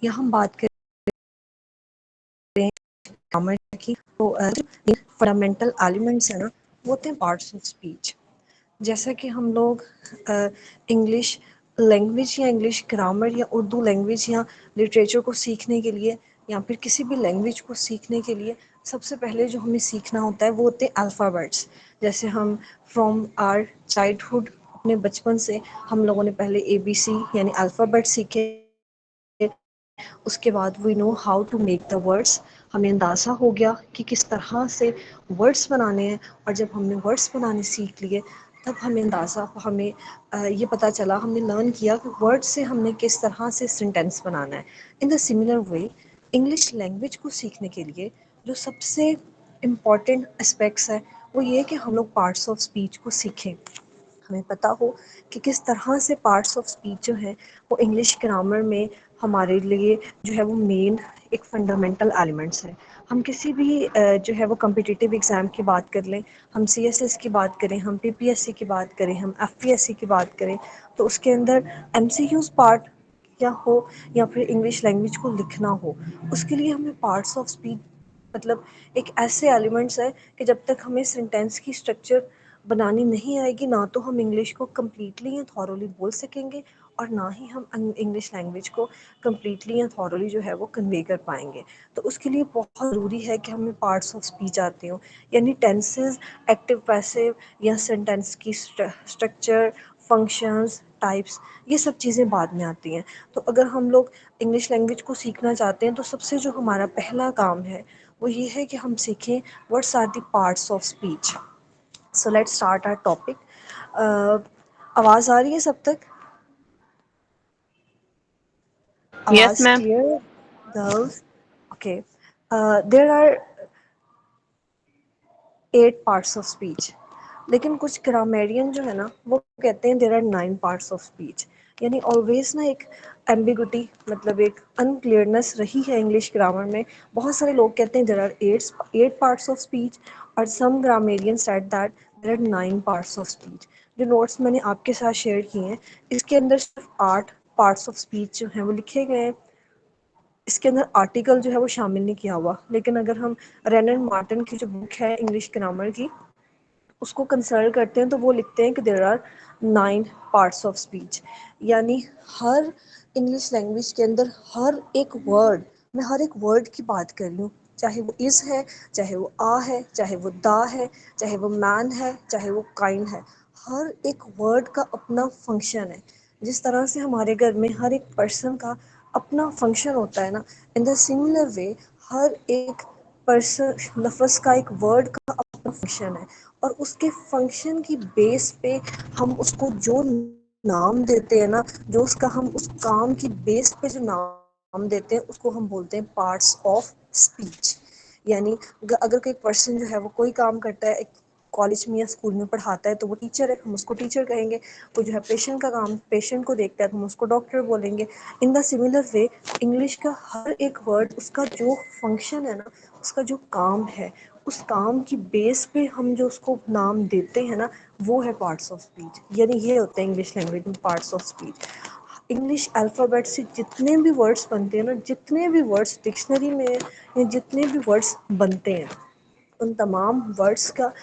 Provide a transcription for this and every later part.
या हम बात करें ग्रामर की, तो फंडामेंटल एलिमेंट्स है ना, वो होते हैं पार्ट्स ऑफ स्पीच। जैसा कि हम लोग इंग्लिश लैंग्वेज या इंग्लिश ग्रामर या उर्दू लैंग्वेज या लिटरेचर को सीखने के लिए या फिर किसी भी लैंग्वेज को सीखने के लिए सबसे पहले जो हमें सीखना होता है वो होते हैं अल्फ़ाबेट्स। जैसे हम फ्रॉम आर चाइल्डहुड, अपने बचपन से हम लोगों ने पहले ABC यानी अल्फ़ाबेट सीखे, उसके बाद we know how to make the words. हमें अंदाज़ा हो गया कि किस तरह से वर्ड्स बनाने हैं, और जब हमने वर्ड्स बनाने सीख लिए तब हमें अंदाज़ा हमें ये पता चला, हमने लर्न किया कि वर्ड से हमने किस तरह से सेंटेंस बनाना है। In the similar way English language को सीखने के लिए जो सबसे इम्पॉर्टेंट एस्पेक्ट्स है वो ये है कि हम लोग पार्ट्स ऑफ स्पीच को सीखें। हमें पता हो कि किस तरह से पार्ट्स ऑफ स्पीच जो हैं वो इंग्लिश ग्रामर में हमारे लिए जो है वो मेन एक फंडामेंटल एलिमेंट्स है। हम किसी भी जो है वो कम्पिटिटिव एग्ज़ाम की बात कर लें, हम CSS की बात करें, हम PPSC की बात करें, हम FPSC की बात करें, तो उसके अंदर MCQs पार्ट या हो या फिर इंग्लिश लैंग्वेज को लिखना हो, उसके लिए हमें पार्ट्स ऑफ स्पीच मतलब एक ऐसे एलिमेंट्स है कि जब तक हमें सेंटेंस की स्ट्रक्चर बनानी नहीं आएगी ना तो हम इंग्लिश को कम्प्लीटली या थॉरोली बोल सकेंगे, और ना ही हम इंग्लिश लैंग्वेज को कम्प्लीटली या थॉरोली जो है वो कन्वे कर पाएंगे। तो उसके लिए बहुत ज़रूरी है कि हमें पार्ट्स ऑफ स्पीच आते हों, यानी टेंसेस, एक्टिव पैसिव या सेंटेंस की स्ट्रक्चर, फंक्शंस, टाइप्स, ये सब चीज़ें बाद में आती हैं। तो अगर हम लोग इंग्लिश लैंग्वेज को सीखना चाहते हैं तो सबसे जो हमारा पहला काम है वो ये है कि हम सीखें what's are the parts of speech. So let's start our topic. आवाज़ आ रही है सब तक? Yes, आवाज़ ma'am. Clear girls? Okay. There are 8 parts of speech, लेकिन कुछ ग्रामेरियन जो है ना वो कहते हैं there are 9 parts of speech. यानी ऑलवेज ना एक एम्बिगुटी, मतलब एक अनक्लियरनेस रही है इंग्लिश ग्रामर में। बहुत सारे लोग कहते हैं there are 8 parts of speech, और some grammarian said that there are 9 parts of speech. जो नोट्स मैंने आपके साथ शेयर किए हैं इसके अंदर सिर्फ 8 पार्ट्स ऑफ स्पीच जो हैं वो लिखे गए हैं। इसके अंदर आर्टिकल जो है वो शामिल नहीं किया हुआ, लेकिन अगर हम रेनन मार्टिन की जो बुक है इंग्लिश ग्रामर की उसको कंसल्ट करते हैं तो वो लिखते हैं कि there are 9 parts of speech. यानी हर इंग्लिश लैंग्वेज के अंदर हर एक वर्ड, मैं हर एक वर्ड की बात कर रही हूँ, चाहे वो इज़ है, चाहे वो आ है, चाहे वो दा है, चाहे वो मैन है, चाहे वो काइंड है, हर एक वर्ड का अपना फंक्शन है। जिस तरह से हमारे घर में हर एक पर्सन का अपना फंक्शन होता है ना, इन द सिमिलर वे हर एक पर्सन लफ्ज़ का, एक वर्ड का अपना फंक्शन है, और उसके फंक्शन की बेस पे हम उसको जो नाम देते हैं ना, जो उसका हम उस काम की बेस पे जो नाम देते हैं उसको हम बोलते हैं पार्ट्स ऑफ स्पीच। यानी अगर कोई पर्सन जो है वो कोई काम करता है, एक कॉलेज में या स्कूल में पढ़ाता है तो वो टीचर है, हम उसको टीचर कहेंगे। कोई जो है पेशेंट का काम, पेशेंट को देखता है तो हम उसको डॉक्टर बोलेंगे। In the similar way English का हर एक वर्ड उसका जो फंक्शन है ना, उसका जो काम है, उस काम की बेस पे हम जो उसको नाम देते हैं ना, वो है पार्ट्स ऑफ स्पीच। यानी ये होता है इंग्लिश लैंग्वेज में parts of speech. English alphabet से जितने भी वर्ड्स बनते हैं ना, जितने भी वर्ड्स डिक्शनरी में या जितने भी वर्ड्स बनते हैं, उन तमाम वर्ड्स का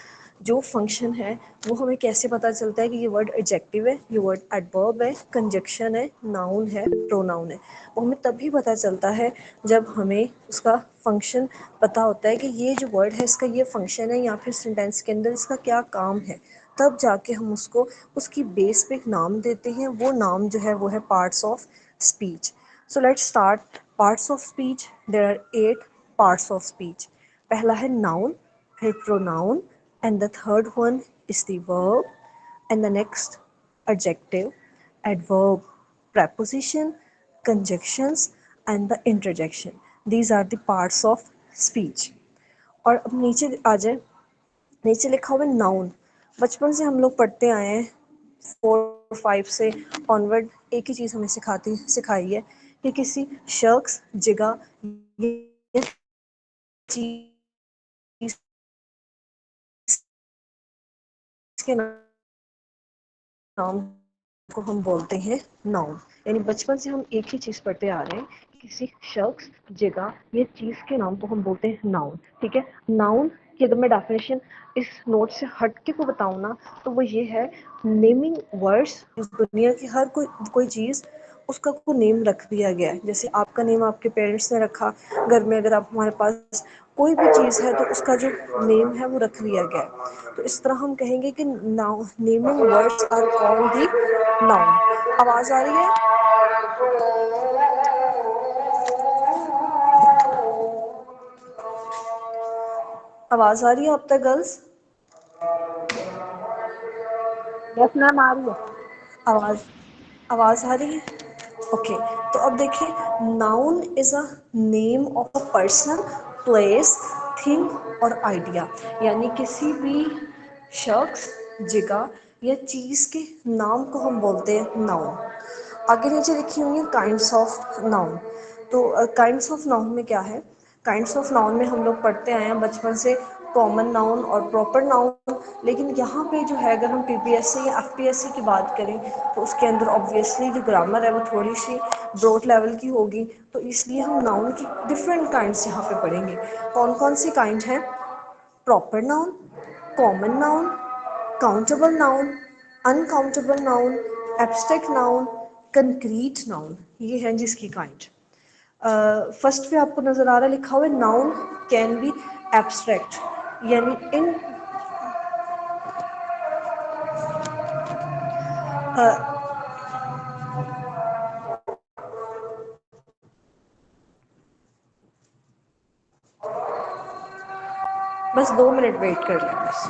जो फंक्शन है वो हमें कैसे पता चलता है कि ये वर्ड एडजेक्टिव है, ये वर्ड एडवर्ब है, कंजक्शन है, नाउन है, प्रोनाउन है। वो हमें तभी पता चलता है जब हमें उसका फंक्शन पता होता है कि ये जो वर्ड है इसका ये फंक्शन है, या फिर सेंटेंस के अंदर इसका क्या काम है। तब जाके हम उसको उसकी बेस पे एक नाम देते हैं। वो नाम जो है वो है parts of speech. So let's start parts of speech. There are 8 parts of speech. पहला है नाउन, फिर pronoun, and the third one is the verb, and the next adjective, adverb, preposition, conjunctions, and the interjection. These are the parts of speech. और अब नीचे आ जाए, नीचे लिखा हुआ है नाउन। बचपन से हम लोग पढ़ते आए हैं, 4 5 से ऑनवर्ड एक ही चीज़ हमें सिखाई है कि किसी शख्स, जगह या चीज़ के नाम को हम बोलते हैं नाउन। यानी बचपन से हम एक ही चीज़ पढ़ते आ रहे हैं किसी शख्स, जगह या चीज़ के नाम को हम बोलते हैं नाउन, ठीक है। नाउन की अगर मैं डेफिनेशन इस नोट से हट के को बताऊँ ना, तो वो ये है, नेमिंग वर्ड्स, इस दुनिया की हर कोई चीज़ उसका कोई नेम रख दिया गया है। जैसे आपका नेम आपके पेरेंट्स ने रखा, घर में अगर आप हमारे पास कोई भी चीज़ है तो उसका जो नेम है वो रख दिया गया है। तो इस तरह हम कहेंगे कि now naming words are called the noun. आवाज़ आ रही है? आवाज़ आ रही है आप तक गर्ल्स? यस मैम आ रही है। आवाज़ आवाज़ आ रही है? ओके। तो अब देखिए, noun is a name of a person, place, thing और आइडिया, यानी किसी भी शख्स, जगह या चीज़ के नाम को हम बोलते हैं नाउन। आगे नीचे लिखी हुई है काइंड्स ऑफ नाउन। तो काइंड्स ऑफ नाउन में क्या है? काइंड्स ऑफ नाउन में हम लोग पढ़ते आए हैं बचपन से, कॉमन नाउन और प्रॉपर नाउन। लेकिन यहाँ पे जो है, अगर हम पीपीएससी या एफपीएससी की बात करें, तो उसके अंदर ऑब्वियसली जो ग्रामर है वो थोड़ी सी ब्रॉड लेवल की होगी, तो इसलिए हम नाउन की डिफरेंट काइंड्स यहाँ पे पढ़ेंगे। कौन कौन सी काइंड हैं? Proper noun, common noun, countable noun, uncountable noun, abstract noun, concrete noun, ये हैं जिसकी काइंड। फर्स्ट पे आपको नज़र आ रहा है लिखा हुआ है, नाउन कैन बी एब्स्ट्रैक्ट, यानी इन बस 2 मिनट वेट कर लें बस।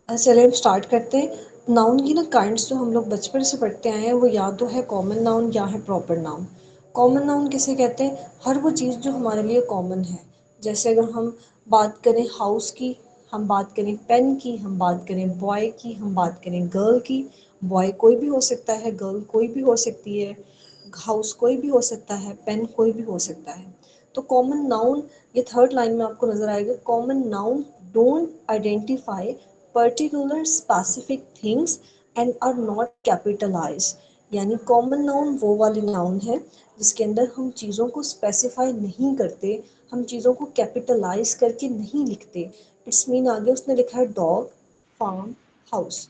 चलिए हम स्टार्ट करते हैं। नाउन की ना काइंड्स जो हम लोग बचपन से पढ़ते आए हैं, वो या तो है कॉमन नाउन या है प्रॉपर नाउन। कॉमन नाउन किसे कहते हैं? हर वो चीज़ जो हमारे लिए कॉमन है। जैसे अगर हम बात करें हाउस की, हम बात करें पेन की, हम बात करें बॉय की, हम बात करें गर्ल की। बॉय कोई भी हो सकता है, गर्ल कोई भी हो सकती है, हाउस कोई भी हो सकता है, पेन कोई भी हो सकता है। तो कॉमन नाउन, ये थर्ड लाइन में आपको नज़र आएगा, common noun don't identify particular specific things and are not capitalize. यानी कॉमन नाउन वो वाली नाउन है जिसके अंदर हम चीज़ों को स्पेसिफाई नहीं करते, हम चीज़ों को कैपिटलाइज करके नहीं लिखते। इट्स मीन आगे उसने लिखा है डॉग, फार्म, हाउस।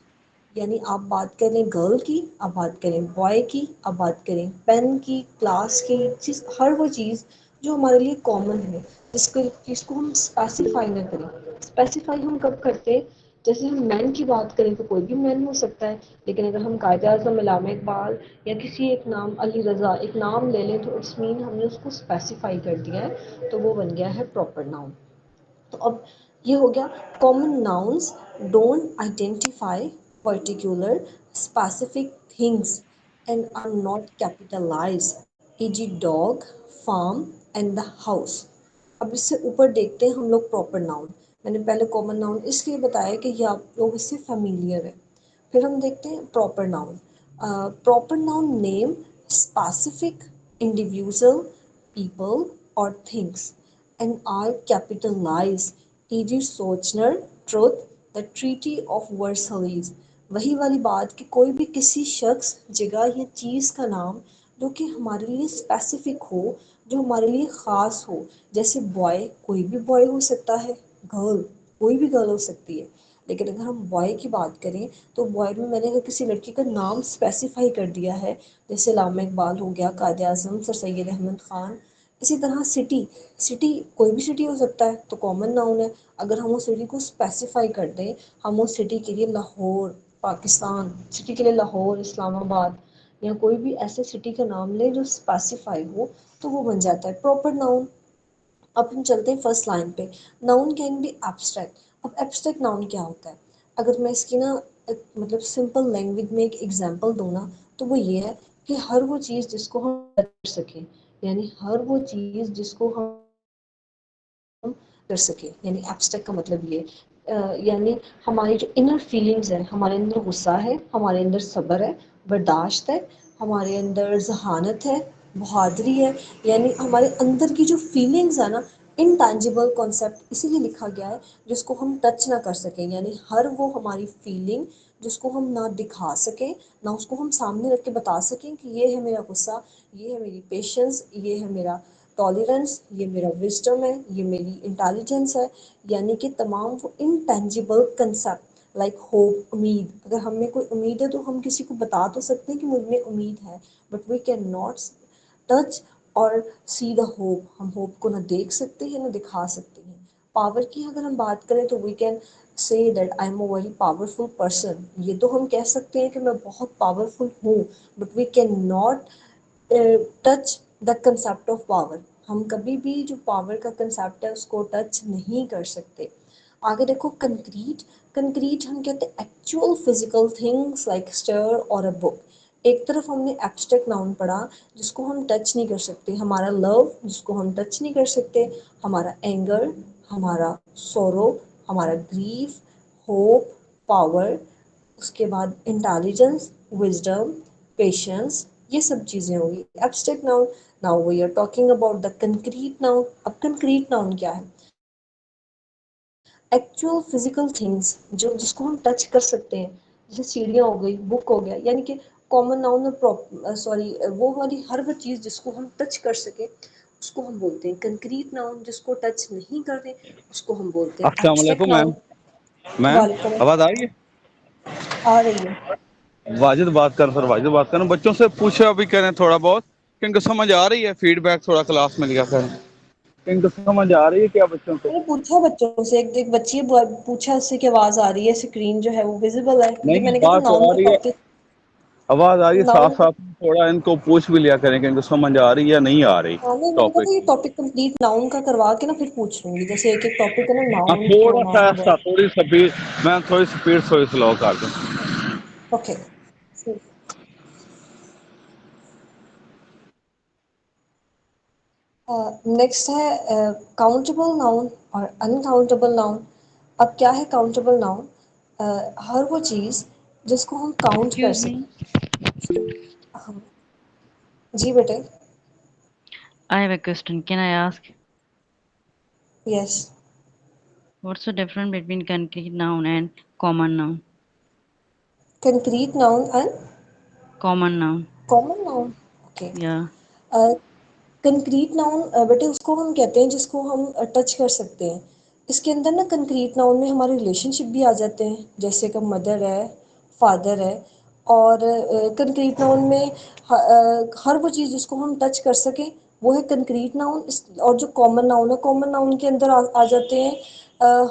यानी आप बात करें गर्ल की, आप बात करें बॉय की, आप बात करें पेन की, क्लास की, चीज़ हर वो चीज़ जो हमारे लिए कॉमन है, जिसको हम स्पेसिफाई ना करें। स्पेसिफाई हम कब करते हैं? जैसे हम मैन की बात करें तो कोई भी मैन हो सकता है, लेकिन अगर हम कायदे आज़म इलामा इकबाल या किसी एक नाम अली रज़ा एक नाम ले लें तो इट्स मीन हमने उसको स्पेसिफाई कर दिया है, तो वो बन गया है प्रॉपर नाउन। तो अब ये हो गया common nouns don't identify particular specific things and are not capitalize, e.g. Dog, farm and the house. अब इससे ऊपर देखते हैं हम लोग प्रॉपर नाउन। मैंने पहले कॉमन नाउन इसलिए बताया कि ये आप लोग इससे फेमिलियर है। फिर हम देखते हैं proper noun. Proper noun name specific individual, people और things and are capitalize, e.g. सोचनर, truth, the treaty of Versailles. वही वाली बात कि कोई भी किसी शख्स, जगह या चीज़ का नाम जो कि हमारे लिए स्पेसिफिक हो, जो हमारे लिए ख़ास हो। जैसे बॉय, कोई भी बॉय हो सकता है, गर्ल कोई भी गर्ल हो सकती है। लेकिन अगर हम बॉय की बात करें तो बॉय में मैंने अगर किसी लड़की का नाम स्पेसिफाई कर दिया है, जैसे लामा इकबाल हो गया, कायदे आज़म, सर सैयद अहमद ख़ान। इसी तरह सिटी, सिटी कोई भी सिटी हो सकता है तो कॉमन नाउन है। अगर हम उस सिटी को स्पेसिफाई कर दें, हम उस सिटी के लिए लाहौर पाकिस्तान, सिटी के लिए लाहौर इस्लामाबाद या कोई भी ऐसे सिटी का नाम लें जो स्पेसिफाई हो, तो वो बन जाता है प्रॉपर नाउन। अब हम चलते हैं फर्स्ट लाइन पे। Noun can be abstract. अब एब्स्ट्रैक्ट नाउन क्या होता है? अगर मैं इसकी ना मतलब सिंपल लैंग्वेज में एक एग्जांपल दूँ ना, तो वो ये है कि हर वो चीज़ जिसको हम कर सकें, यानी हर वो चीज़ जिसको हम कर सके, यानी एब्स्ट्रैक्ट का मतलब ये यानी हमारी जो इनर फीलिंग्स है, हमारे अंदर गुस्सा है, हमारे अंदर सब्र है, बर्दाश्त है, हमारे अंदर जहानत है, बहादुरी है, यानी हमारे अंदर की जो फीलिंग्स है ना, इनटैंजिबल कॉन्सेप्ट इसीलिए लिखा गया है जिसको हम टच ना कर सकें। यानी हर वो हमारी फीलिंग जिसको हम ना दिखा सकें, ना उसको हम सामने रख के बता सकें कि ये है मेरा गुस्सा, ये है मेरी पेशेंस, ये है मेरा टॉलरेंस, ये मेरा विजडम है, ये मेरी इंटेलिजेंस है। यानी कि तमाम वो इनटेंजिबल कंसेप्ट लाइक होप, उम्मीद। अगर हमें कोई उम्मीद है तो हम किसी को बता तो सकते हैं कि मुझ में उम्मीद है, but we can not touch और सी द होप। हम होप को ना देख सकते हैं ना दिखा सकते हैं। पावर की अगर हम बात करें तो we can say that I am a very powerful person. ये तो हम कह सकते हैं कि मैं बहुत पावरफुल हूँ, but we can not touch the concept of power. हम कभी भी जो पावर का कंसेप्ट है उसको टच नहीं कर सकते। आगे देखो कंक्रीट। कंक्रीट हम कहते हैं actual physical things like stair और अ बुक। एक तरफ हमने एब्स्ट्रैक्ट नाउन पढ़ा जिसको हम टच नहीं कर सकते, हमारा लव जिसको हम टच नहीं कर सकते, हमारा एंगर, हमारा सोरो, हमारा ग्रीफ, होप, पावर, उसके बाद इंटेलिजेंस, विजडम, पेशेंस, ये सब चीज़ें होंगी abstract noun. Now we are talking about the concrete noun. अब कंक्रीट नाउन क्या है? एक्चुअल फिजिकल थिंग्स जो जिसको हम टच कर सकते हैं, जैसे सीढ़ियाँ हो गई, बुक हो गया, यानी कि कॉमन नाउन में सॉरी वो वाली हर वो चीज़ जिसको हम टच कर सके उसको हम बोलते हैं कंक्रीट नाउन। जिसको टच नहीं करते उसको हम बोलते हैं अस्सलाम एब्स्ट्रैक्ट वालेकुम मैम। नाउन। मैम वालेकुम आवाज आ रही है? आ रही है। वाजिद बात कर, सर वाजिद बात कर। बच्चों से पूछे अभी करें थोड़ा बहुत कि इनको समझ आ रही है, फीडबैक थोड़ा क्लास में लिया करें कि इनको समझ आ रही है क्या बच्चों को। मैंने पूछा बच्चों से, एक एक बच्ची पूछा उससे की आवाज़ आ रही है, स्क्रीन जो है वो विजिबल है, क्योंकि नहीं मैंने कहा था बात तो नाउन आ का रही है, टॉपिक। आवाज आ रही है साथ नाउन साथ में। थोड़ा इनको पूछ भी लिया करें कि इनको समझ आ रही है या नहीं आ रही हाँ नहीं, मैंने कहा टॉपिक। था ये टॉपिक कंप्लीट नाउन का करवा के ना फिर पूछ लूंगी। जैसे एक एक टॉपिक है ना, हाँ नाउन, थोड़ा सा प्रोनाउन, ऐसा, वर्ब। थोड़ी स्पीड, मैं थोड़ी स्पीड थोड़ी स्लो कर दूँ। ओके। नेक्स्ट है काउंटेबल नाउन और अनकाउंटेबल नाउन। अब क्या है काउंटेबल नाउन? हर वो चीज़ जिसको हम काउंट कर Excuse me, सकें। हाँ जी बेटे। I have a question. Can I ask yes. what's the difference between concrete noun and common noun? Concrete noun and Common noun. Common noun. Okay. Yeah. Concrete noun बेटे उसको हम कहते हैं जिसको हम टच कर सकते हैं। इसके अंदर ना कंक्रीट नाउन में हमारे रिलेशनशिप भी आ जाते हैं, जैसे कि मदर है, फादर है। और कंक्रीट नाउन में हर वो चीज़ जिसको हम टच कर सकें वो है कंक्रीट नाउन। और जो कॉमन नाउन है, कॉमन नाउन के अंदर आ जाते हैं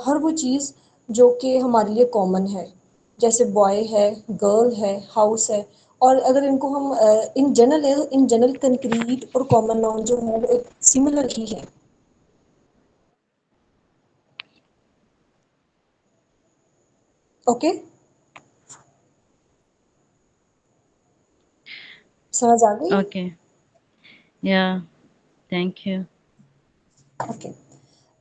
हर वो चीज़ जो कि हमारे लिए कॉमन है, जैसे बॉय है, गर्ल है, हाउस है। और अगर इनको हम इन जनरल है, तो इन जनरल कंक्रीट और कॉमन नाउन जो है वो एक सिमिलर ही है। ओके, समझ आ गई? Okay. Yeah. Thank you. Okay.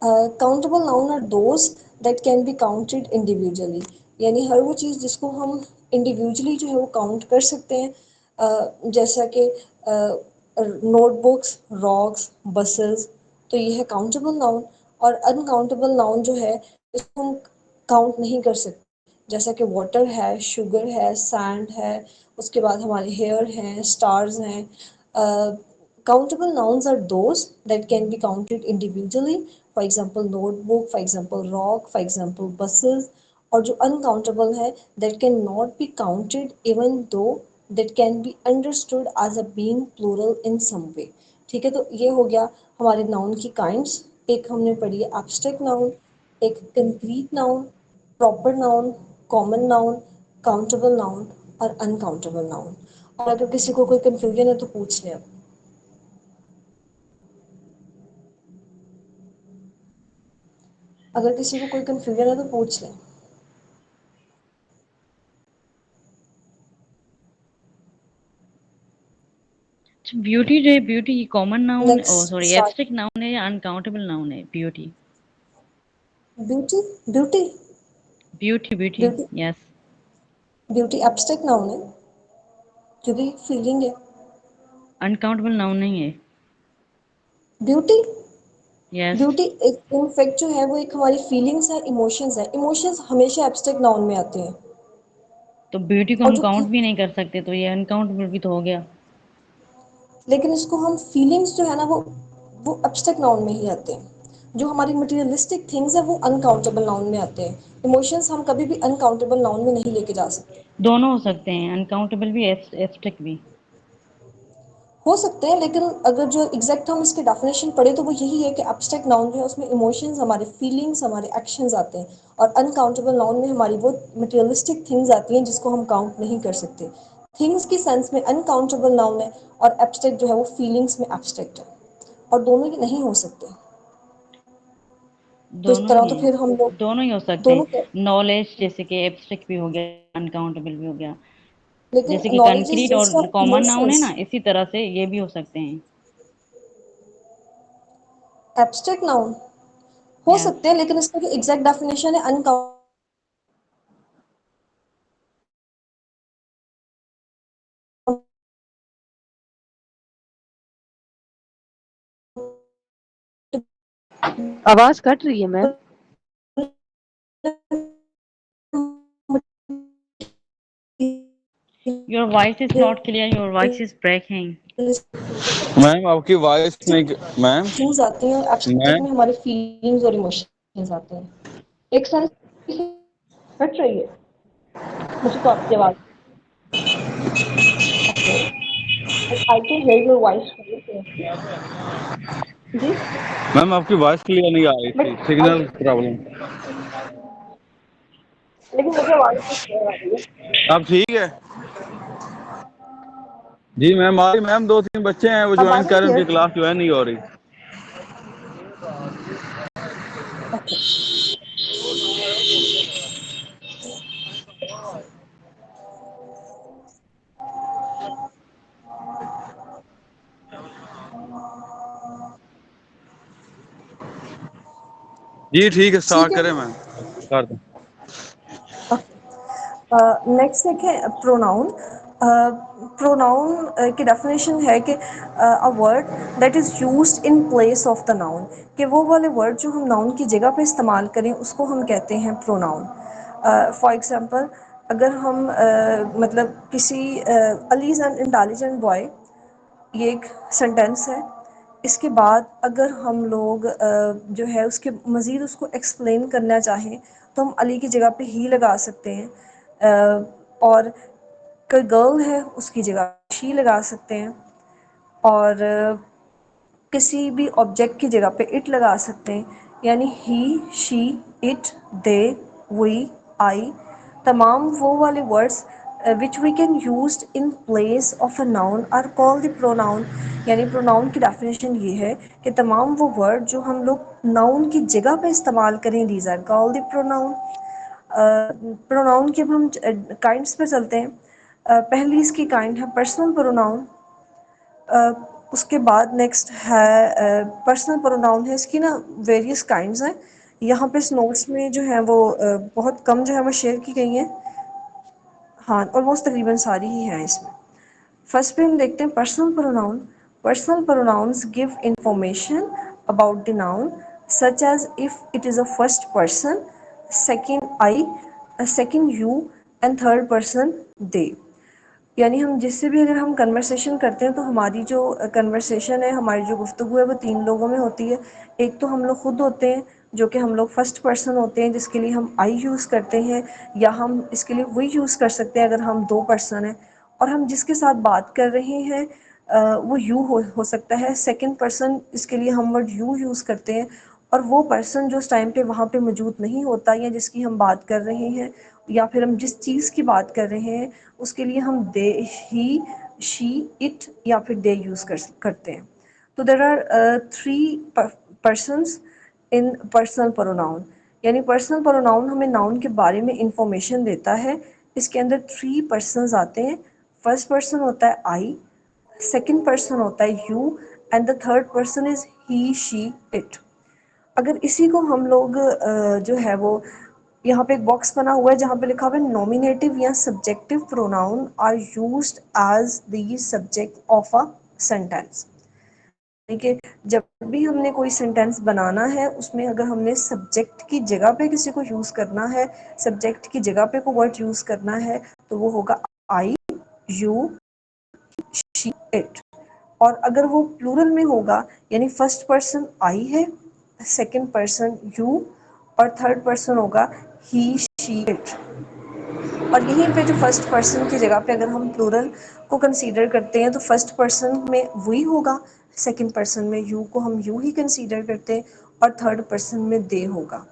Countable noun are those that can be counted individually, यानी हर वो चीज़ जिसको हम इंडिविजुअली जो है वो काउंट कर सकते हैं। जैसा कि नोटबुक्स, रॉक्स, बसेस, तो ये है काउंटेबल नाउन। और अनकाउंटेबल नाउन जो है इसको हम काउंट नहीं कर सकते, जैसा कि वाटर है, शुगर है, सैंड है, उसके बाद हमारे हेयर हैं, स्टार्स हैं। Countable nouns are those that can be counted individually, for example notebook, for example rock, for example buses। और जो uncountable है that can not be counted even though that can be understood as a being plural in some way। ठीक है, तो ये हो गया हमारे नाउन की काइंड्स। एक हमने पढ़ी है एब्स्ट्रैक्ट नाउन, एक concrete noun, proper noun, common noun, countable noun और अनकाउंटेबल नाउन। और अगर किसी को कोई कंफ्यूजन है तो पूछ ले अब। अगर किसी को कोई कंफ्यूजन है तो पूछ लें। So beauty जो है, beauty common noun, oh let's sorry, start. abstract noun है या uncountable noun है beauty? Beauty, beauty, Beauty, beauty, yes. Beauty abstract noun है क्योंकि फीलिंग है। Uncountable noun नहीं है। Beauty, Yes. ब्यूटी एक इनफैक्ट जो है वो एक हमारी फीलिंग्स है, इमोशंस है। इमोशंस हमेशा एब्स्ट्रैक्ट नाउन में आते हैं। तो beauty को और हम जो काउंट भी नहीं कर सकते, तो ये uncountable भी तो हो गया। लेकिन इसको हम फीलिंग्स जो है ना वो एब्स्ट्रैक्ट नाउन में ही आते हैं। जो हमारी मटेरियलिस्टिक थिंग्स है वो अनकाउंटेबल नाउन में आते हैं। इमोशंस हम कभी भी अनकाउंटेबल नाउन में नहीं लेके जा सकते। दोनों हो सकते हैं, uncountable भी abstract भी। हो सकते हैं, लेकिन अगर जो एग्जैक्ट हम इसके डेफिनेशन पढ़े तो वो यही है कि एब्स्ट्रैक्ट नाउन जो है उसमें इमोशंस, हमारे फीलिंग्स, हमारे एक्शंस आते हैं। और अनकाउंटेबल नाउन में हमारी वो मटेरियलिस्टिक थिंग्स आती हैं जिसको हम काउंट नहीं कर सकते। थिंग्स की सेंस में अनकाउंटेबल नाउन है और एब्स्ट्रैक्ट जो है वो फीलिंग्स में एब्स्ट्रैक्ट है, और दोनों ही नहीं हो सकते। तो इस दोनों तरह ही तो फिर हम हैं, लोग दोनों ही हो सकते दोनों हैं। नॉलेज जैसे कि एब्स्ट्रैक्ट भी हो गया, अनकाउंटेबल भी हो गया। लेकिन जैसे कि नॉलेज इज कंक्रीट जस्ट और ऑफ कॉमन नाउन है इमोशंस। ना, इसी तरह से ये भी हो सकते हैं। एब्स्ट्रैक्ट नाउन हो यस। सकते हैं, लेकिन इसका जो एग्जैक्ट डेफिनेशन है अनकाउंटेबल आवाज कट रही है ma'am. Your voice is not clear, your voice is breaking. Ma'am आपकी वॉइस नहीं। मैम, थिंग्स आती हैं और एब्स्ट्रैक्ट मैम, में हमारे फीलिंग्स और इमोशंस आते हैं। एक सेंस हट रही है मुझे तो आपकी आवाज। Okay, I can hear your voice जी, मैम आपकी वॉइस क्लियर नहीं आ रही थी, बट आई, सिग्नल प्रॉब्लम। लेकिन मुझे आवाज तो क्लियर आ रही है। अब ठीक है? जी मैम आ रही। मैम दो तीन बच्चे हैं वो अब आ ज्वाइन रही कर है रहे हैं, उनकी क्लियर? क्लास ज्वाइन नहीं हो रही। ओके, जी ठीक है, ठीक स्टार्ट है। करें मैम, कर दें। नेक्स्ट देखें प्रोनाउन। प्रोनाउन की डेफिनेशन है कि a word that is used in place of the noun, कि वो वाले वर्ड जो हम नाउन की जगह पे इस्तेमाल करें उसको हम कहते हैं प्रोनाउन। फॉर एग्जांपल, अगर हम मतलब किसी Ali is an intelligent boy, ये एक सेंटेंस है इसके बाद अगर हम लोग जो है उसके मज़ीद उसको एक्सप्लेन करना चाहें तो हम अली की जगह पे ही लगा सकते हैं, और कोई गर्ल है उसकी जगह शी लगा सकते हैं, और किसी भी ऑब्जेक्ट की जगह पे इट लगा सकते हैं, यानी he, she, it, they, we, I, तमाम वो वाले words which we can use in place of a noun are called the pronoun. यानी प्रोनाउन की डेफिनेशन ये है कि तमाम वो वर्ड जो हम लोग नाउन की जगह पे इस्तेमाल करें, these are called the pronoun. Pronoun के अब हम काइंड्स पे चलते हैं। पहली इसकी काइंड है पर्सनल प्रोनाउन। उसके बाद नेक्स्ट है पर्सनल प्रोनाउन है, इसकी ना वेरियस काइंड्स हैं, यहाँ पे इस नोट्स में जो है वो बहुत कम जो है वो शेयर की गई हैं। हाँ, ऑलमोस्ट तकरीबन सारी ही हैं इसमें। फर्स्ट पे हम देखते हैं personal pronoun. Personal pronouns give information about the noun such as if it is a first person, second I, second you and third person they. यानी हम जिससे भी अगर हम कन्वर्सेशन करते हैं तो हमारी जो कन्वर्सेशन है, हमारी जो गुफ्तगू है वो तीन लोगों में होती है। एक तो हम लोग खुद होते हैं जो कि हम लोग फर्स्ट पर्सन होते हैं जिसके लिए हम आई यूज़ करते हैं, या हम इसके लिए वी यूज़ कर सकते हैं अगर हम दो पर्सन हैं, और हम जिसके साथ बात कर रहे हैं वो यू हो सकता है। सेकंड पर्सन इसके लिए हम वर्ड यू यूज़ करते हैं, और वो पर्सन जो उस टाइम पे वहाँ पे मौजूद नहीं होता या जिसकी हम बात कर रहे हैं या फिर हम जिस चीज़ की बात कर रहे हैं उसके लिए हम दे, ही, शी, इट या फिर दे यूज़ करते हैं। तो there are three persons in personal pronoun. यानी पर्सनल प्रोनाउन हमें नाउन के बारे में इंफॉर्मेशन देता है। इसके अंदर थ्री पर्सन्स आते हैं। फर्स्ट पर्सन होता है आई, सेकंड पर्सन होता है you and the third person is he, she, it. अगर इसी को हम लोग जो है वो यहाँ पे एक बॉक्स बना हुआ है जहाँ पे लिखा हुआ है नॉमिनेटिव या subjective pronoun are used as the subject of a sentence. यानी कि जब भी हमने कोई सेंटेंस बनाना है उसमें अगर हमने सब्जेक्ट की जगह पे किसी को यूज़ करना है, सब्जेक्ट की जगह पे कोई वर्ड यूज़ करना है तो वो होगा आई, यू, शी, इट। और अगर वो प्लूरल में होगा यानी फर्स्ट पर्सन आई है, सेकंड पर्सन यू और थर्ड पर्सन होगा ही, शी, इट। और यहीं पे जो फर्स्ट पर्सन की जगह पे अगर हम प्लूरल को कंसीडर करते हैं तो फर्स्ट पर्सन में वी होगा, सेकंड पर्सन में यू को हम यू ही कंसीडर करते हैं और थर्ड पर्सन में दे होगा।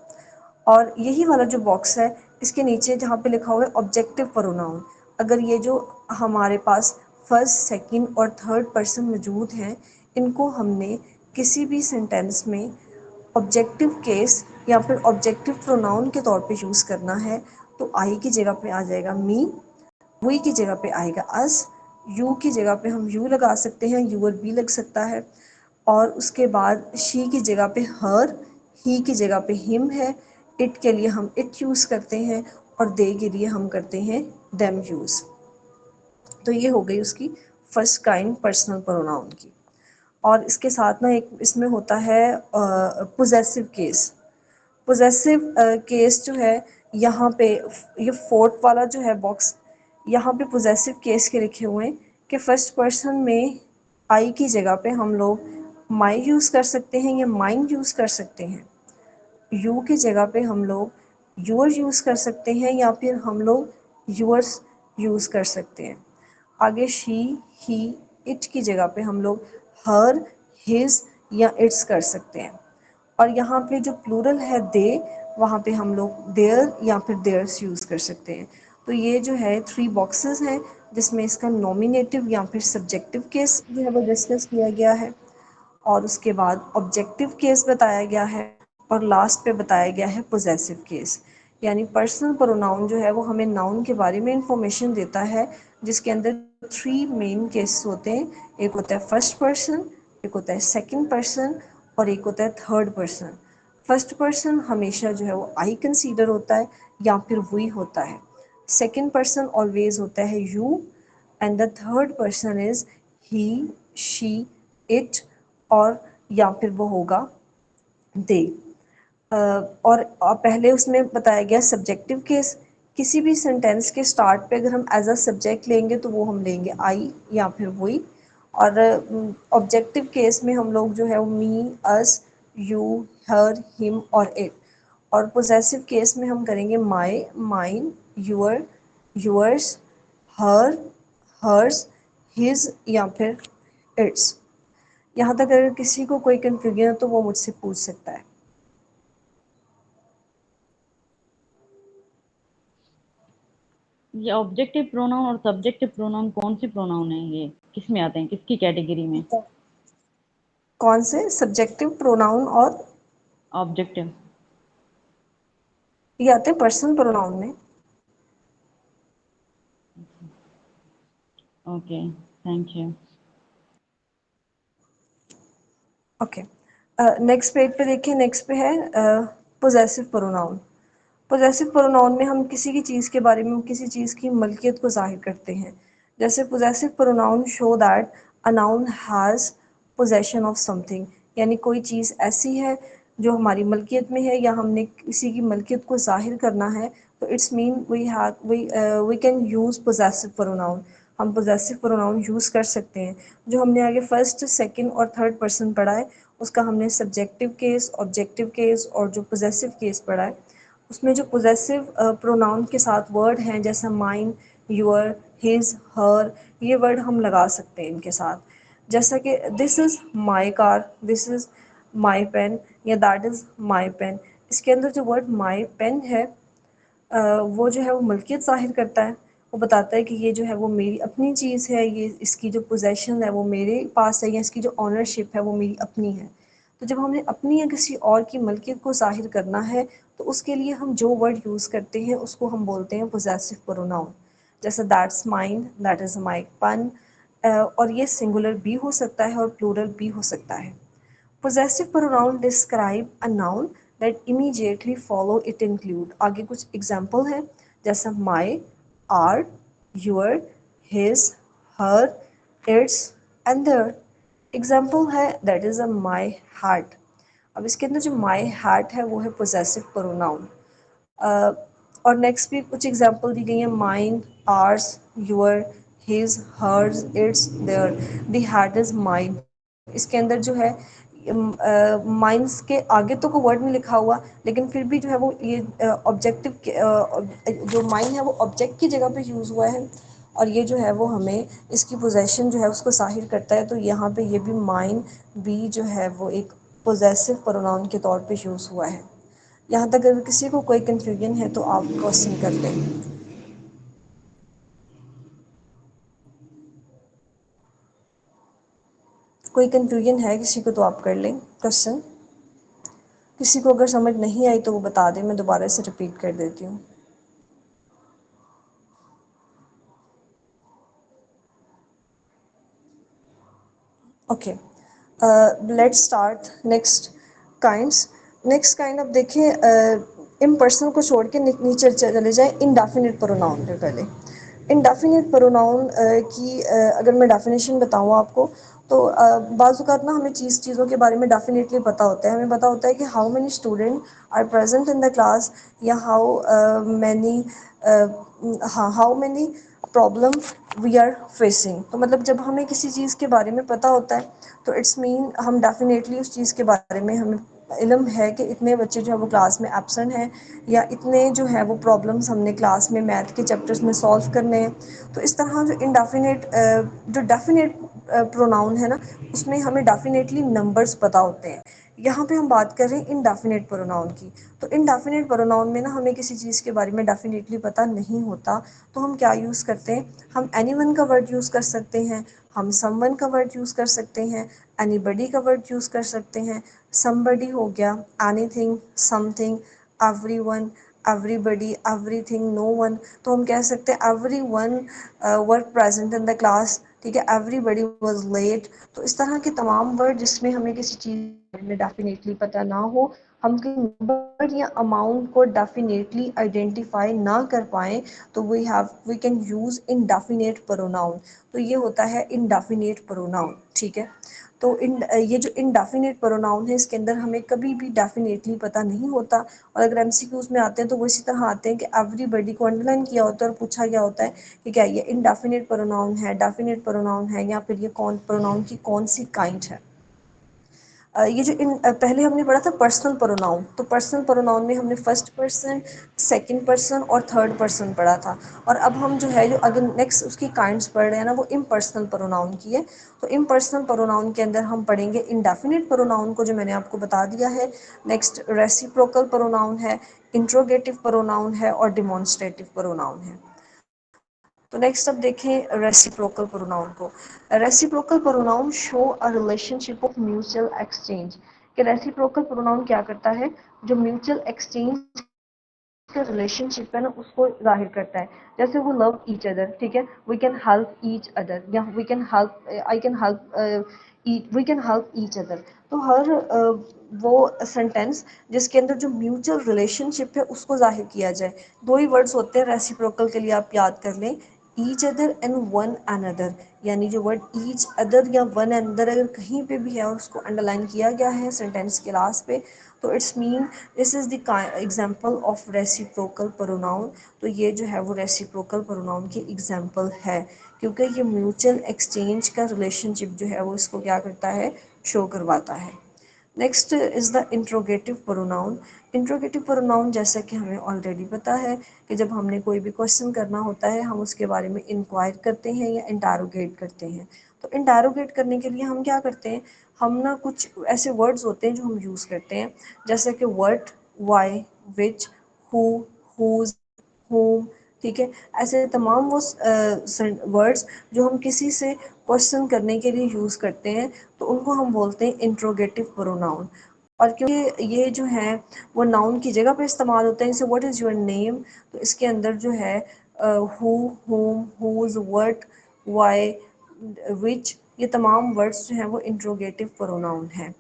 और यही वाला जो बॉक्स है इसके नीचे जहाँ पे लिखा हुआ है ऑब्जेक्टिव प्रोनाउन, अगर ये जो हमारे पास फर्स्ट, सेकंड और थर्ड पर्सन मौजूद हैं इनको हमने किसी भी सेंटेंस में ऑब्जेक्टिव केस या फिर ऑब्जेक्टिव प्रोनाउन के तौर पे यूज़ करना है तो आई की जगह पे आ जाएगा मी, वी की जगह पे आएगा अस, यू की जगह पे हम यू लगा सकते हैं, यू और बी लग सकता है, और उसके बाद शी की जगह पे हर, ही की जगह पे हिम है, इट के लिए हम इट यूज़ करते हैं और दे के लिए हम करते हैं देम यूज़। तो ये हो गई उसकी फर्स्ट काइंड पर्सनल प्रोनाउन की। और इसके साथ ना एक इसमें होता है पोजेसिव केस। पोजेसिव केस जो है यहाँ पे ये फोर्थ वाला जो है बॉक्स, यहाँ पे पोजेसिव केस के लिखे हुए हैं कि फर्स्ट पर्सन में आई की जगह पे हम लोग माई यूज़ कर सकते हैं या माइंड यूज़ कर सकते हैं, यू की जगह पे हम लोग योर यूज़ कर सकते हैं या फिर हम लोग योर्स यूज़ कर सकते हैं। आगे शी, ही, इट की जगह पे हम लोग हर, हिज या इट्स कर सकते हैं। और यहाँ पे जो प्लूरल है दे, वहाँ पे हम लोग देयर या फिर देयर्स यूज़ कर सकते हैं। तो ये जो है थ्री बॉक्सेस हैं जिसमें इसका नॉमिनेटिव या फिर सब्जेक्टिव केस जो है वो डिस्कस किया गया है, और उसके बाद ऑब्जेक्टिव केस बताया गया है, और लास्ट पे बताया गया है पोजेसिव केस। यानी पर्सनल प्रोनाउन जो है वो हमें नाउन के बारे में इंफॉर्मेशन देता है जिसके अंदर थ्री मेन केसेस होते हैं। एक होता है फर्स्ट पर्सन, एक होता है सेकंड पर्सन और एक होता है थर्ड पर्सन। फर्स्ट पर्सन हमेशा जो है वो आई कंसीडर होता है या फिर वी होता है। सेकंड पर्सन ऑलवेज होता है you and the third person is he, she, it और या फिर वो होगा दे। और पहले उसमें बताया गया सब्जेक्टिव केस, किसी भी सेंटेंस के स्टार्ट पे अगर हम एज अ सब्जेक्ट लेंगे तो वो हम लेंगे आई या फिर वी, और ऑब्जेक्टिव केस में हम लोग जो है वो me, us, you, her, him और इट। और पोजेसिव केस में हम करेंगे my, mine, your, yours, her, hers, his या फिर इट्स। यहाँ तक अगर किसी को कोई कन्फ्यूजन है तो वो मुझसे पूछ सकता है। ये ऑब्जेक्टिव प्रोनाउन और सब्जेक्टिव प्रोनाउन कौन सी प्रोनाउन है, ये किस में आते हैं, किसकी कैटेगरी में? कौन से? सब्जेक्टिव प्रोनाउन और ऑब्जेक्टिव। ये आते हैं पर्सनल प्रोनाउन में। Okay, thank you. Okay, next page पे देखिए, नेक्स्ट पे है पोजेसिव प्रोनाउन। पोजेसिव प्रोनाउन में हम किसी की चीज़ के बारे में, किसी चीज़ की मलकियत को ज़ाहिर करते हैं। जैसे possessive pronoun show that a noun has possession of something, यानी कोई चीज़ ऐसी है जो हमारी मलकियत में है या हमने किसी की मलकियत को ज़ाहिर करना है, तो it's mean we can use possessive pronoun. हम पोजेसिव प्रोनाउन यूज़ कर सकते हैं। जो हमने आगे फर्स्ट, सेकंड और थर्ड पर्सन पढ़ा है, उसका हमने सब्जेक्टिव केस, ऑब्जेक्टिव केस और जो पोजेसिव केस पढ़ा है, उसमें जो पोजेसिव प्रोनाउन के साथ वर्ड हैं जैसा माइन, यूअर, हिज, हर, ये वर्ड हम लगा सकते हैं इनके साथ। जैसा कि this is my car, this is my pen या दैट इज़ माई पेन। इसके अंदर जो वर्ड माई पेन है वो जो है वो मलकियत ज़ाहिर करता है। वो बताता है कि ये जो है वो मेरी अपनी चीज़ है, ये इसकी जो पोजेशन है वो मेरे पास है या इसकी जो ऑनरशिप है वो मेरी अपनी है। तो जब हमने अपनी या किसी और की मलकियत को ज़ाहिर करना है तो उसके लिए हम जो वर्ड यूज़ करते हैं उसको हम बोलते हैं पोजेसिव प्रोनाउन। जैसे दैट्स माइन, दैट इज़ माई पन, और ये सिंगुलर भी हो सकता है और प्लूरल भी हो सकता है। Possessive pronoun describe a noun that immediately follow it include। आगे कुछ एग्जाम्पल है जैसा my, our, your, his, her, its and their। Example है that is a my hat। अब इसके अंदर जो my hat है वो है possessive pronoun। और नेक्स्ट भी कुछ एग्जांपल दी गई हैं, mine, ours, your, his, hers, its, their. The hat is mine. इसके अंदर जो है माइंस के आगे तो कोई वर्ड नहीं लिखा हुआ, लेकिन फिर भी जो है वो ये ऑब्जेक्टिव जो माइन है वो ऑब्जेक्ट की जगह पे यूज़ हुआ है और ये जो है वो हमें इसकी पोजेशन जो है उसको ज़ाहिर करता है। तो यहाँ पे ये भी माइन भी जो है वो एक पोजेसिव प्रोनाउन के तौर पे यूज़ हुआ है। यहाँ तक अगर किसी को कोई कन्फ्यूजन है तो आप क्वेश्चन कर लें। कोई कन्फ्यूजन है किसी को तो आप कर लें क्वेश्चन। किसी को अगर समझ नहीं आई तो वो बता दें, मैं दोबारा से रिपीट कर देती हूँ। Okay, let's start next kinds. Next kind अब देखें, इम्पर्सनल को छोड़ के नीचे चले जाएं इंडेफिनिट प्रोनाउन पे पहले। इंडेफिनिट प्रोनाउन की अगर मैं डेफिनेशन बताऊँ आपको तो बाज़ औक़ात ना हमें चीज़ों के बारे में डेफिनेटली पता होता है। हमें पता होता है कि how many student are present in the class या many how many problem we are facing. तो मतलब जब हमें किसी चीज़ के बारे में पता होता है तो इट्स मीन हम डेफिनेटली उस चीज़ के बारे में हमें इल्म है कि इतने बच्चे जो है वो क्लास में एब्सेंट हैं या इतने जो है वो प्रॉब्लम्स हमने क्लास में मैथ के चैप्टर्स में सॉल्व करने हैं। तो इस तरह जो इंडेफिनेट जो डेफिनेट प्रोनाउन है ना, उसमें हमें डेफिनेटली नंबर्स पता होते हैं। यहाँ पे हम बात कर रहे हैं इनडेफिनेट प्रोनाउन की। तो इनडेफिनेट प्रोनाउन में ना हमें किसी चीज़ के बारे में डेफिनेटली पता नहीं होता, तो हम क्या यूज़ करते हैं, हम एनीवन का वर्ड यूज़ कर सकते हैं, हम समवन का वर्ड यूज़ कर सकते हैं, एनीबडी का वर्ड यूज़ कर सकते हैं। समबडी हो गया, anything, something, everyone, everybody, everything, no one. तो हम कह सकते हैं everyone were present in the class, ठीक है, एवरीबडी वाज लेट। तो इस तरह के तमाम वर्ड जिसमें हमें किसी चीज़ में डेफिनेटली पता ना हो, हम नंबर या अमाउंट को डेफिनेटली आइडेंटिफाई ना कर पाएँ, तो we can use indefinite pronoun. तो ये होता है इनडेफिनेट प्रोनाउन, ठीक है। तो ये जो इनडेफिनेट प्रोनाउन है इसके अंदर हमें कभी भी डेफिनेटली पता नहीं होता, और अगर एमसीक्यूज में आते हैं तो वो इसी तरह आते हैं कि एवरीबडी को अंडरलाइन किया होता है और पूछा गया होता है कि क्या ये इनडेफिनेट प्रोनाउन है, डेफिनेट प्रोनाउन है, या फिर ये कौन प्रोनाउन की कौन सी काइंड है। ये जो पहले हमने पढ़ा था पर्सनल प्रोनाउन, तो पर्सनल प्रोनाउन में हमने फर्स्ट पर्सन, सेकंड पर्सन और थर्ड पर्सन पढ़ा था, और अब हम जो है जो अगर नेक्स्ट उसकी काइंड्स पढ़ रहे हैं ना वो इम्पर्सनल प्रोनाउन की है। तो इम्पर्सनल प्रोनाउन के अंदर हम पढ़ेंगे इंडेफिनिट प्रोनाउन को, जो मैंने आपको बता दिया है। नेक्स्ट रेसिप्रोकल प्रोनाउन है, इंट्रोगेटिव प्रोनाउन है और डिमॉन्स्ट्रेटिव प्रोनाउन है। तो नेक्स्ट अब देखें रेसिप्रोकल प्रोनाउन को। Reciprocal pronoun show a relationship of mutual exchange. कि रेसिप्रोकल प्रोनाउन क्या करता है, जो म्यूचुअल एक्सचेंज का रिलेशनशिप है ना उसको जाहिर करता है। जैसे वो लव ईच अदर, ठीक है, we can help each other, या we can help, I can help, we can help each other. तो हर वो सेंटेंस जिसके अंदर जो म्यूचुअल रिलेशनशिप है उसको जाहिर किया जाए। दो ही वर्ड्स होते हैं रेसिप्रोकल के लिए, आप याद कर लें, each other and one another. यानी जो वर्ड ईच अदर या वन अनदर अगर कहीं पे भी है और उसको अंडरलाइन किया गया है सेंटेंस के लास्ट पे, तो it's mean this is the example of reciprocal pronoun. तो ये जो है वो रेसिप्रोकल प्रोनाउन की एग्जाम्पल है, क्योंकि ये म्यूचुअल एक्सचेंज का रिलेशनशिप जो है वो इसको क्या करता है, शो करवाता है। Next is the interrogative pronoun. Interrogative pronoun जैसा कि हमें ऑलरेडी पता है कि जब हमने कोई भी क्वेश्चन करना होता है हम उसके बारे में इंक्वायर करते हैं या इंटारोगेट करते हैं। तो इंटारोगेट करने के लिए हम क्या करते हैं, हम ना कुछ ऐसे वर्ड्स होते हैं जो हम यूज़ करते हैं, जैसे कि what, why, which, who, whose, whom, ठीक है। ऐसे तमाम वो वर्ड्स जो हम किसी से क्वेश्चन करने के लिए यूज़ करते हैं, तो उनको हम बोलते हैं इंट्रोगेटिव प्रोनाउन। और क्योंकि ये जो है वो नाउन की जगह पे इस्तेमाल होते हैं, जैसे व्हाट इज़ योर नेम, तो इसके अंदर जो है who, whom, whose, what, why, which, ये तमाम वर्ड्स जो हैं वो इंट्रोगेटिव प्रोनाउन हैं।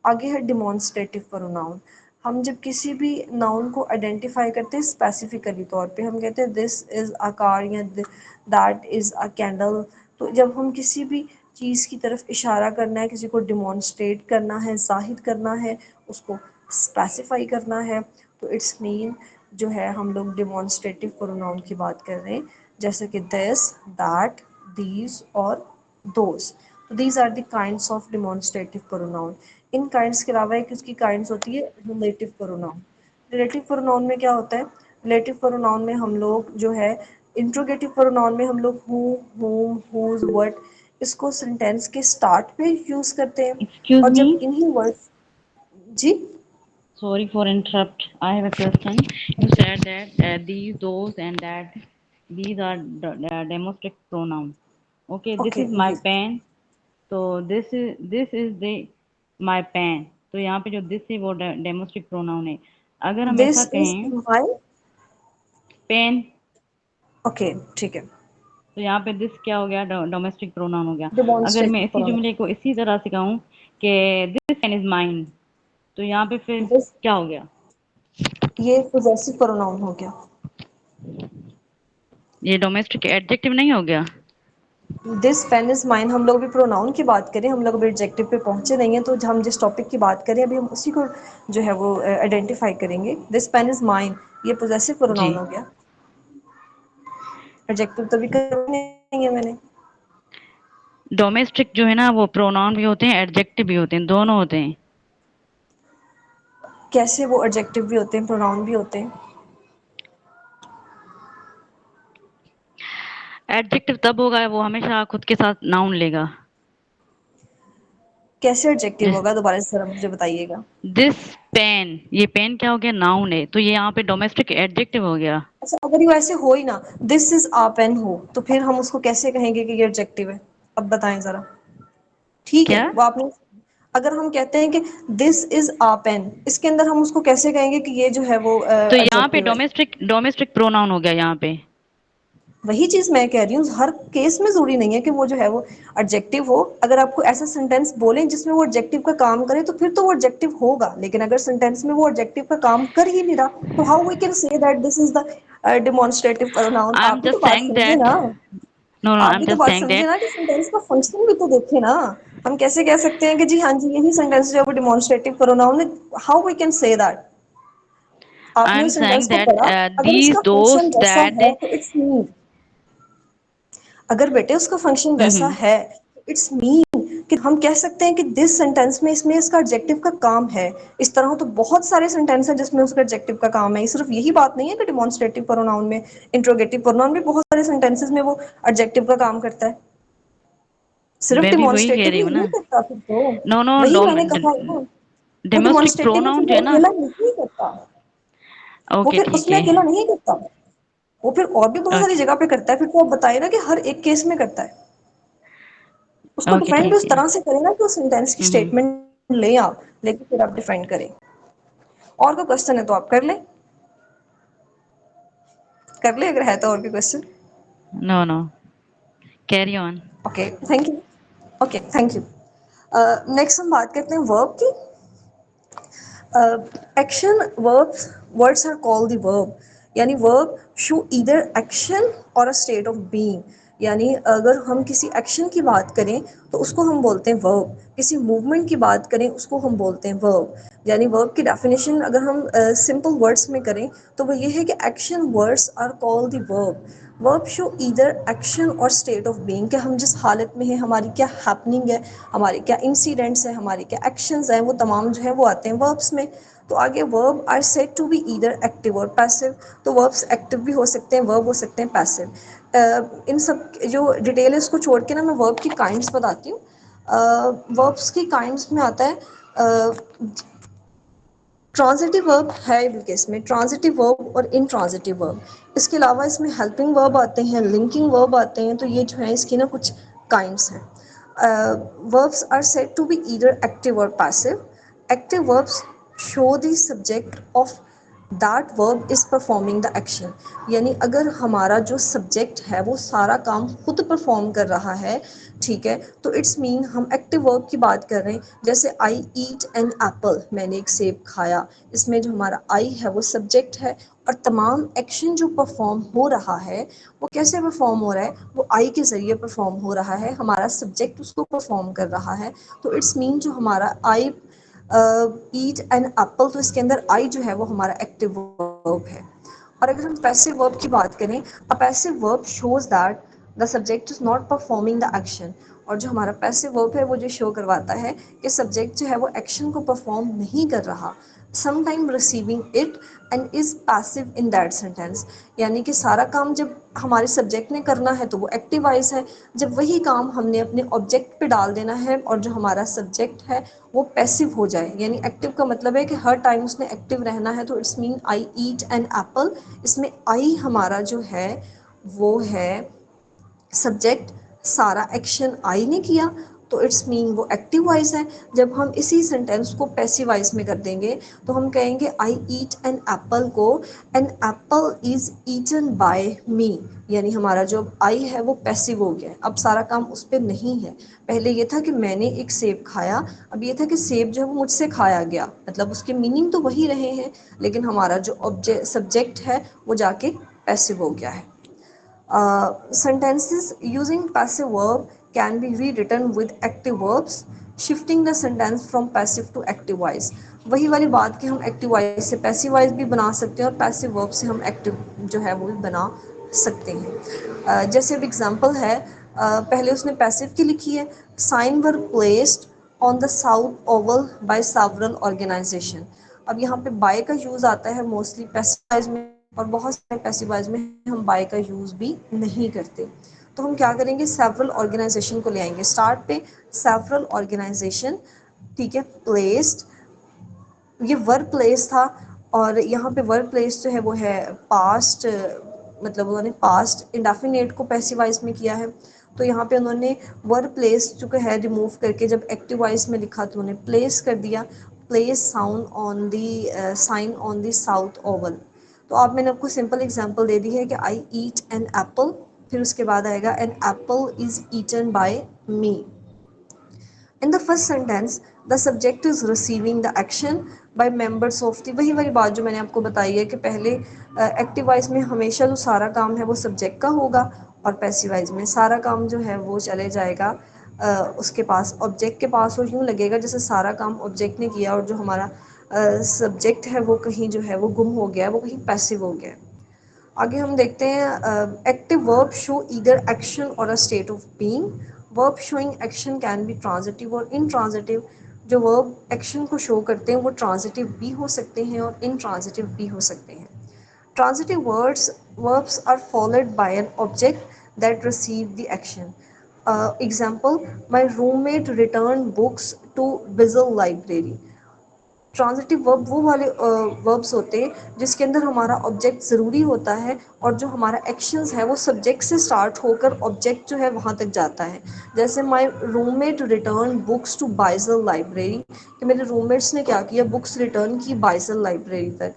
आगे है डिमॉन्स्ट्रेटिव प्रोनाउन। हम जब किसी भी नाउन को आइडेंटिफाई करते हैं स्पेसिफिकली तौर पे, हम कहते हैं दिस इज़ अ कार या दैट इज़ अ कैंडल। तो जब हम किसी भी चीज़ की तरफ इशारा करना है, किसी को डिमॉन्स्ट्रेट करना है, जाहिर करना है, उसको स्पेसिफाई करना है, तो इट्स मीन जो है हम लोग डिमॉन्स्ट्रेटिव प्रोनाउन की बात कर रहे हैं, जैसे कि दिस, दैट, दीज और दोज। तो these are the kinds of demonstrative pronoun. इन काइंड्स के अलावा एक इसकी काइंड्स होती है रिलेटिव प्रोनाउन। रिलेटिव प्रोनाउन में क्या होता है, रिलेटिव प्रोनाउन में हम लोग जो है, इंट्रोगेटिव प्रोनाउन में हम लोग हु, होम, हुज, व्हाट, इसको सेंटेंस के स्टार्ट पे यूज करते हैं। Excuse और जब me. इन्हीं वर्ड, जी, Sorry for interrupt. I have a question. You said that these, those, and that these are demonstrative pronoun. Okay, this okay, is my जी, pen. तो this is the my pen. तो यहाँ पे जो this है वो डेमोस्ट्रेटिव प्रोनाउन है। अगर हम दिस ऐसा इज कहें माई, पेन, ओके, ठीक है, तो यहाँ पे दिस क्या हो गया, डोमेस्टिक प्रोनाउन हो गया। अगर मैं डिमॉन्स्ट्रेटिव इसी प्रोनाउन। जुमले को इसी तरह से कहूँ कि दिस पेन इज माइन, तो यहाँ पे फिर दिस, क्या हो गया, ये पोजेसिव प्रोनाउन हो गया। ये डोमेस्टिक एडजेक्टिव नहीं हो गया। दिस पेन इज माइन, हम लोग भी प्रोनाउन की बात करें, हम लोग अभी एडजेक्टिव पे पहुंचे नहीं हैं, तो हम जिस टॉपिक की बात करें अभी हम उसी को जो है वो आइडेंटिफाई करेंगे। दिस पेन इज माइन, ये पोजेसिव जी, प्रोनाउन हो गया। एडजेक्टिव तो भी कर नहीं है मैंने। डोमेस्टिक जो है ना वो प्रोनाउन भी होते हैं, एडजेक्टिव भी होते हैं, दोनों होते हैं। कैसे वो एडजेक्टिव भी होते हैं, प्रोनाउन भी होते हैं? एडजेक्टिव तब होगा वो हमेशा खुद के साथ नाउन लेगा। कैसे एडजेक्टिव जिस होगा, दोबारा से जरा मुझे बताइएगा। दिस पेन, ये पेन क्या हो गया, नाउन है, तो ये यहाँ पे डोमेस्टिक एडजेक्टिव हो गया। अच्छा, अगर ये वैसे हो ही ना, दिस इज आ पेन हो, तो फिर हम उसको कैसे कहेंगे कि ये एडजेक्टिव है? अब बताएं जरा। ठीक है, क्या, वो आपने, अगर हम कहते हैं कि दिस इज आ पेन, इसके अंदर हम उसको कैसे कहेंगे कि ये जो है वो तो यहाँ पे एडजेक्टिव है? डोमेस्टिक प्रोनाउन हो गया यहाँ पे। वही चीज मैं कह रही हूँ, हर केस में जरूरी नहीं है कि वो जो है वो एडजेक्टिव हो। अगर आपको ऐसा सेंटेंस बोलें जिसमें वो एडजेक्टिव का काम करे तो फिर तो वो एडजेक्टिव होगा, लेकिन अगर सेंटेंस में वो एडजेक्टिव का काम कर ही नहीं रहा, तो how we can say that this is the demonstrative pronoun? I आप एम भी तो जस्ट बात सेइंग समझे दैट, ना। नो नो, आप आई एम भी तो जस्ट बात सेइंग समझे दैट, ना कि सेंटेंस का फंक्शन भी तो देखे ना। हम कैसे कह सकते हैं कि जी हाँ जी यही सेंटेंस जो है वो डिमॉन्स्ट्रेटिव प्रोनाउन है? How we can say that? आपने I'm उस सेंटेंस saying को that पढ़ा, अगर these उसका those फंक्शन वैसा that है तो इट्स मीन, अगर बेटे उसका फंक्शन वैसा mm-hmm. है इट्स मीन कि हम कह सकते हैं कि दिस सेंटेंस में इसमें इसका एडजेक्टिव का काम है। इस तरह तो बहुत सारे सेंटेंस हैं जिसमें उसका एडजेक्टिव का काम है। सिर्फ यही बात नहीं है कि डिमॉन्स्ट्रेटिव प्रोनाउन में, इंट्रोगेटिव प्रोनाउन में बहुत सारे सेंटेंसेस में वो एडजेक्टिव का काम करता है, सिर्फ मैं भी वही कह डिमॉन्स्ट्रेटिव रही ही हूँ नहीं ना। करता फिर तो। नो नो वही डोम मैंने कहा है ना, वो डोमेस्टिक डिमॉन्स्ट्रेटिव में प्रोनाउन फिर जो वो है ना। अकेला नहीं करता, वो ओके फिर ठीक उसमें है। अकेला नहीं करता, वो फिर और भी बहुत सारी ओके जगह पे करता है। फिर तो आप बताइए ना कि हर एक केस में करता है। उसको ओके डिफाइन भी ठीक उस है। तरह से करें ना कि उस सेंटेंस की हम्म। स्टेटमेंट लें आप, लेकिन फिर आप डिफाइन करें। और कोई क्वेश्चन है तो आप कर लें, कर ले अगर है तो और भी question. No no, carry on. Okay thank you. Okay thank you. Next हम बात करते हैं वर्ब की। Action verbs, words are called the verb, यानी वर्ब शो ईदर एक्शन और अ स्टेट ऑफ बीइंग। यानी अगर हम किसी एक्शन की बात करें तो उसको हम बोलते हैं वर्ब, किसी मूवमेंट की बात करें उसको हम बोलते हैं वर्ब। यानी वर्ब की डेफिनेशन अगर हम सिंपल वर्ड्स में करें तो वो ये है कि action words are called the verb. Verb show either action और स्टेट ऑफ बीइंग, कि हम जिस हालत में हैं, हमारी क्या हैपनिंग है, हमारे क्या इंसिडेंट्स हैं, हमारे क्या एक्शंस हैं, वो तमाम जो है वो आते हैं वर्ब्स में। तो आगे verb are said to be either active और पैसिव। तो वर्ब्स एक्टिव भी हो सकते हैं, वर्ब हो सकते हैं पैसिव। इन सब जो डिटेल है उसको छोड़ के ना मैं वर्ब की काइंड्स बताती हूँ। वर्ब्स की काइंड्स में आता है ट्रांजिटिव वर्ब है केस में, ट्रांजिटिव वर्ब और इनट्रांजिटिव वर्ब। इसके अलावा इसमें हेल्पिंग वर्ब आते हैं, लिंकिंग वर्ब आते हैं। तो ये जो है इसकी ना कुछ काइंड्स हैं। Verbs are said to be either active और passive. Active verbs show the subject of that verb is performing the action. यानी अगर हमारा जो सब्जेक्ट है वो सारा काम खुद परफॉर्म कर रहा है, ठीक है, तो इट्स मीन हम एक्टिव वर्ब की बात कर रहे हैं। जैसे आई ईट एन एप्पल, मैंने एक सेब खाया, इसमें जो हमारा आई है वो सब्जेक्ट है, और तमाम एक्शन जो परफॉर्म हो रहा है वो कैसे परफॉर्म हो रहा है, वो आई के ज़रिए परफॉर्म हो रहा है, हमारा सब्जेक्ट उसको परफॉर्म कर रहा है। तो इट्स मीन जो हमारा आई ईट एन एप्पल, तो इसके अंदर आई जो है वो हमारा एक्टिव वर्ब है। और अगर हम पैसिव वर्ब की बात करें, अ passive verb shows that the subject is not performing the action. और जो हमारा पैसिव वर्ब है वो जो शो करवाता है कि सब्जेक्ट जो है वो एक्शन को परफॉर्म नहीं कर रहा, sometime receiving it and is passive in that sentence. यानी कि सारा काम जब हमारे सब्जेक्ट ने करना है तो वो एक्टिव वॉइस है, जब वही काम हमने अपने ऑब्जेक्ट पे डाल देना है और जो हमारा सब्जेक्ट है वो पैसिव हो जाए। यानी एक्टिव का मतलब है कि हर टाइम उसने एक्टिव रहना है। तो it's mean I eat an Apple, इसमें आई हमारा जो है वो है सब्जेक्ट, सारा एक्शन आई ने किया, तो इट्स मीन वो एक्टिव वॉइस है। जब हम इसी सेंटेंस को पैसिव वॉइस में कर देंगे तो हम कहेंगे आई ईट एन एप्पल को an apple is eaten by me. यानी हमारा जो आई है वो पैसिव हो गया, अब सारा काम उस पर नहीं है। पहले ये था कि मैंने एक सेब खाया, अब ये था कि सेब जो है वो मुझसे खाया गया, मतलब उसके मीनिंग तो वही रहे हैं, लेकिन हमारा जो ऑब्जेक्ट सब्जेक्ट है वो जाके पैसिव हो गया है। Sentences using passive verb can be rewritten with active verbs, shifting the sentence from passive to active voice। वही वाली बात कि हम एक्टिव वॉइस से पैसिव वॉइस भी बना सकते हैं और पैसिव वर्ब से हम एक्टिव जो है वो भी बना सकते हैं। जैसे अब एग्जांपल है, पहले उसने पैसिव की लिखी है, sign were placed on the south oval by several organization. अब यहाँ पे बाय का यूज़ आता है मोस्टली पैसिव वॉइस में, और बहुत सारे पैसिव वॉइस में हम बाय का यूज़ भी नहीं करते। तो हम क्या करेंगे, सेवरल ऑर्गेनाइजेशन को ले आएंगे स्टार्ट पे, सेवरल ऑर्गेनाइजेशन, ठीक है, प्लेस्ड, ये वर्ब प्लेस था, और यहाँ पे वर्ब प्लेस जो है वो है पास्ट, मतलब उन्होंने पास्ट इंडेफिनिट को पैसिव वॉइस में किया है। तो यहाँ पे उन्होंने वर्ब प्लेस जो है रिमूव करके जब एक्टिव वॉइस में लिखा तो उन्होंने प्लेस कर दिया, place sound on the sign on the south oval. तो आप, मैंने आपको सिंपल एग्जांपल दे दी है कि आई ईट एन एप्पल, फिर उसके बाद आएगा an apple is eaten by me. In the first sentence, the subject is receiving the action by members of the, वही वाली बात जो मैंने आपको बताई है कि पहले एक्टिव वॉइस में हमेशा जो सारा काम है वो सब्जेक्ट का होगा, और पैसिव वॉइस में सारा काम जो है वो चले जाएगा उसके पास ऑब्जेक्ट के पास हो, यूँ लगेगा जैसे सारा काम ऑब्जेक्ट ने किया और जो हमारा सब्जेक्ट है वो कहीं जो है वो गुम हो गया है, वो कहीं पैसिव हो गया है। आगे हम देखते हैं active verb show either action और a state of being. Verb showing action can be transitive और इनट्रांजिटिव। जो वर्ब एक्शन को शो करते हैं वो ट्रांजिटिव भी हो सकते हैं और इनट्रांजिटिव भी हो सकते हैं। Transitive verbs are followed by an object that receive the action. Example, my roommate returned books to Bizzle Library. Transitive verb वो वाले वर्ब्स होते हैं जिसके अंदर हमारा ऑब्जेक्ट ज़रूरी होता है और जो हमारा एक्शंस है वो सब्जेक्ट से स्टार्ट होकर ऑब्जेक्ट जो है वहाँ तक जाता है। जैसे my roommate return books to Bizzell library, कि मेरे रूममेट्स ने क्या किया, बुक्स रिटर्न की बाइजल लाइब्रेरी तक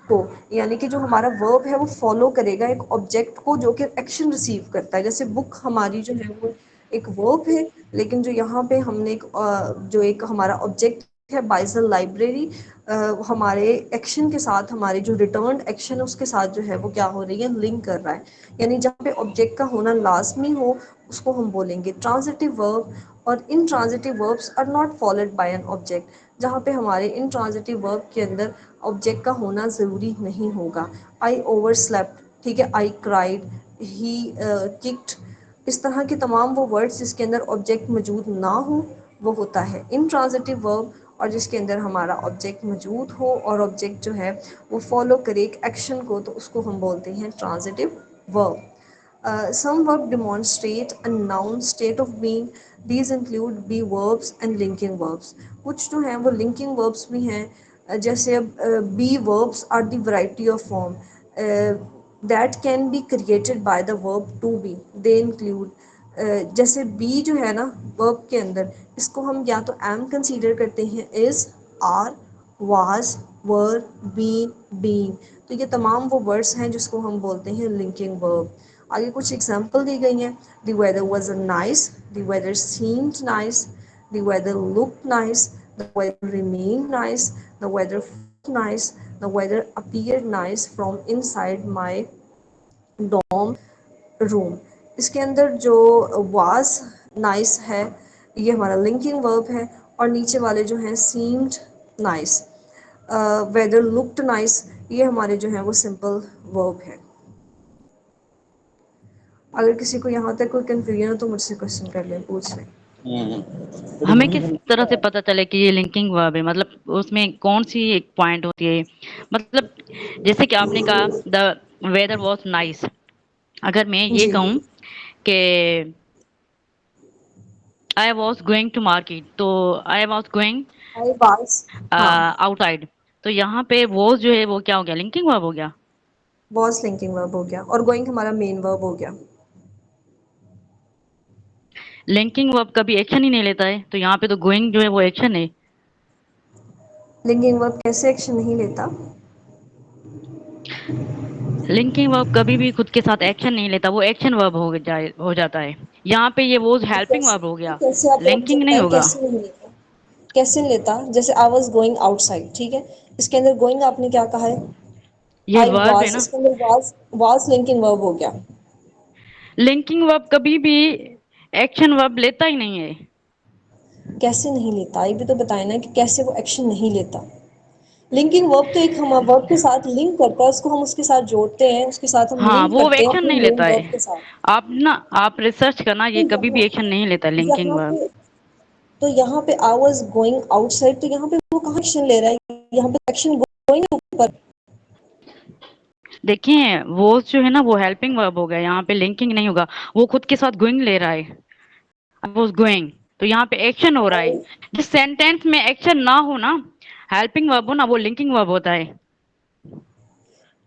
को, यानी कि जो हमारा वर्ब है वो फॉलो करेगा एक ऑब्जेक्ट को जो कि एक्शन रिसीव करता है। जैसे बुक हमारी जो है वो एक वर्ब है, लेकिन जो यहाँ पे हमने जो एक हमारा ऑब्जेक्ट है बाइजल लाइब्रेरी, हमारे एक्शन के साथ, हमारे जो रिटर्न एक्शन है उसके साथ जो है वो क्या हो रही है, लिंक कर रहा है। यानी जहाँ पे ऑब्जेक्ट का होना लाजमी हो उसको हम बोलेंगे ट्रांजिटिव वर्ब। और intransitive verbs are not followed by an object, जहाँ पे हमारे इन ट्रांजिटिव वर्ब के अंदर ऑब्जेक्ट का होना ज़रूरी नहीं होगा। आई ओवर स्लेप्ट, ठीक है, आई क्राइड, ही किक्ड, इस तरह के तमाम वो वर्ड्स जिसके अंदर ऑब्जेक्ट मौजूद ना हो वो होता है इनट्रांजिटिव वर्ब। और जिसके अंदर हमारा ऑब्जेक्ट मौजूद हो और ऑब्जेक्ट जो है वो फॉलो करे एक एक्शन को, तो उसको हम बोलते हैं transitive verb. Some verb demonstrate a noun state of being. These include be verbs and linking verbs. कुछ जो हैं वो linking verbs भी हैं, जैसे be verbs are the variety of form that can be created by the verb to be. They include जैसे B जो है ना वर्ब के अंदर, इसको हम या तो एम कंसीडर करते हैं, is, are, was, were, been, being. तो ये तमाम वो वर्ड्स हैं जिसको हम बोलते हैं लिंकिंग वर्ब। आगे कुछ एग्जांपल दी गई हैं। The weather was nice, the weather seemed nice, the weather looked nice, the weather remained nice, the weather felt nice, the weather appeared nice from inside my dorm room. इसके अंदर जो was nice है ये हमारा linking verb है, और नीचे वाले जो हैं seemed nice, weather looked nice, ये हमारे जो हैं वो सिंपल वर्ब है। अगर किसी को यहाँ तक कोई कंफ्यूजन हो तो मुझसे क्वेश्चन कर लें, पूछ लें। हमें किस तरह से पता चले कि ये लिंकिंग वर्ब है, मतलब उसमें कौन सी एक पॉइंट होती है, मतलब जैसे कि आपने कहा द वेदर वाज नाइस, अगर मैं ये जी कहूँ कि I was going to market, तो I was going I was, हाँ, आउटसाइड, तो यहाँ पे वॉज जो है वो क्या हो गया, लिंकिंग वर्ब हो गया। वाज लिंकिंग वर्ब हो गया और गोइंग हमारा मेन वर्ब हो गया। लिंकिंग वर्ब कभी एक्शन ही नहीं लेता है, तो यहाँ पे तो गोइंग जो है वो एक्शन है। लिंकिंग वर्ब कैसे एक्शन नहीं लेता? लिंकिंग वर्ब कभी भी खुद के साथ एक्शन नहीं लेता, वो एक्शन वर्ब हो जाता है। यहाँ पे ये वो तो हेल्पिंग कैसे, वर्ब हो तो गया, कैसे आपको लिंकिंग लगता नहीं है होगा। कैसे नहीं लेता? कैसे नहीं लेता? जैसे आई वाज गोइंग आउटसाइड, ठीक है, इसके अंदर गोइंग आपने क्या कहा है? ये आई वर्ब है वाज, ना, इसके अंदर वाज लिंकिंग वर्ब हो गया। लिंकिंग वर्ब कभी भी एक्शन वर्ब लेता ही नहीं है। कैसे नहीं लेता, ये भी तो बताए ना कि कैसे वो एक्शन नहीं लेता। लिंकिंग वर्ब तो एक हम वर्ब के साथ लिंक करता है, उसको हम उसके साथ जोड़ते हैं, उसके साथ हम हाँ, लिंक वो करते हैं एक्शन अपने नहीं मेन लेता है। वर्ब के साथ। आप ना, आप रिसर्च करना, तो ये कभी भी एक्शन नहीं लेता लिंकिंग यहाँ वर्ब। पे तो यहाँ पे आई वाज गोइंग आउटसाइड, तो यहाँ पे वो कहाँ एक्शन ले रहा है? यहाँ पे एक्शन गोइंग ऊपर। देखिए वो जो है ना वो हेल्पिंग वर्ब हो गया, यहाँ पे लिंकिंग नहीं होगा, वो खुद के साथ गोइंग ले रहा है, आई वाज गोइंग, तो यहाँ पे एक्शन हो रहा है। जिस सेंटेंस में एक्शन ना हो ना, हेल्पिंग वर्ब हो ना, वो लिंकिंग वर्ब होता है।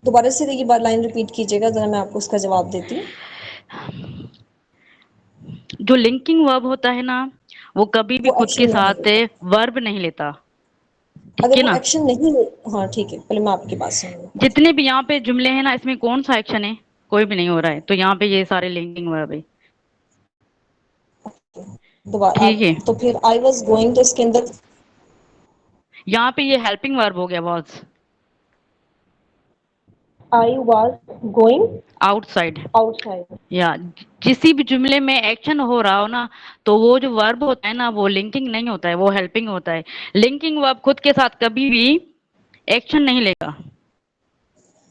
दोबारा से ये बार लाइन रिपीट कीजिएगा जरा, मैं आपको उसका जवाब देती हूँ। जो लिंकिंग वर्ब होता है ना, वो कभी भी वो खुद के एक्शन नहीं साथ लेता। वर्ब नहीं लेता, ठीक अगर है वो ना। एक्शन नहीं ले, हाँ ठीक है, पहले मैं आपकी बात सुन लूँ। जितने भी यहाँ पे जुमले हैं ना, इसमें कौन सा एक्शन है, कोई भी नहीं हो रहा है, तो यहाँ पे ये सारे लिंकिंग वर्ब है। दोबारा ठीक आप, है, तो फिर आई वाज गोइंग तो इसके अंदर यहाँ पे ये हेल्पिंग वर्ब हो गया, was. I was going outside. outside. या किसी भी जुमले में एक्शन हो रहा हो ना, तो वो जो वर्ब होता है ना, वो लिंकिंग नहीं होता है, वो हेल्पिंग होता है। लिंकिंग वर्ब खुद के साथ कभी भी एक्शन नहीं लेगा,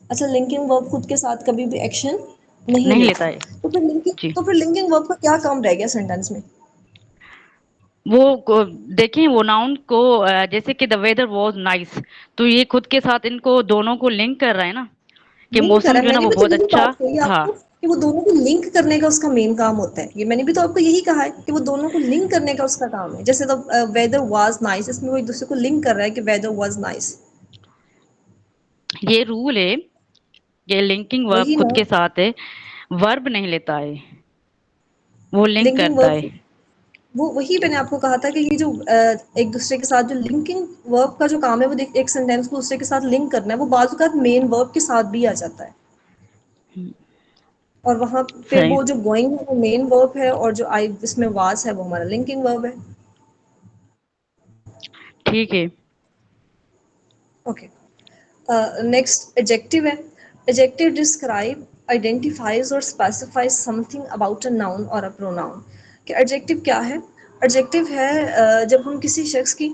अच्छा, लिंकिंग वर्ब खुद के साथ कभी भी एक्शन नहीं नहीं लेता। लेता है। जी, तो फिर लिंकिंग वर्ब का क्या काम रह गया सेंटेंस में? देखें वो नाउन को, जैसे कि द वेदर वाज नाइस, तो ये खुद के साथ इनको दोनों को लिंक कर रहा है ना, कि लिंक मौसम करा, जो है ना मैंने वो भी तो बहुत यही अच्छा बात कही था। आपको कि वो दोनों को लिंक करने का उसका मेन काम होता है। ये मैंने भी तो आपको यही कहा है कि वो दोनों को लिंक करने का उसका काम है। जैसे द वेदर वाज नाइस, इसमें वो एक दूसरे को लिंक कर रहा है कि वेदर वाज नाइस। ये रूल है कि लिंकिंग वर्ब वही खुद ना, के साथ है, वर्ब नहीं लेता है, वो लिंक लिंकिंग करता वर्ब, है। वो वही मैंने आपको कहा था कि ये जो एक दूसरे के साथ जो लिंकिंग वर्ब का जो काम है, वो एक सेंटेंस को दूसरे के साथ लिंक करना है, वो बाजू का मेन वर्ब के साथ भी आ जाता है। और वहां पे सही, वो जो गोइंग है वो मेन वर्ब है, और जो आई इसमें वाज है वो हमारा लिंकिंग वर्ब है। ठीक है। ओके, नेक्स्ट एडजेक्टिव है। एडजेक्टिव डिस्क्राइब, आइडेंटिफाइज और specifies something about a noun और अ प्रोनाउन। कि एडजेक्टिव क्या है? एडजेक्टिव है जब हम किसी शख्स की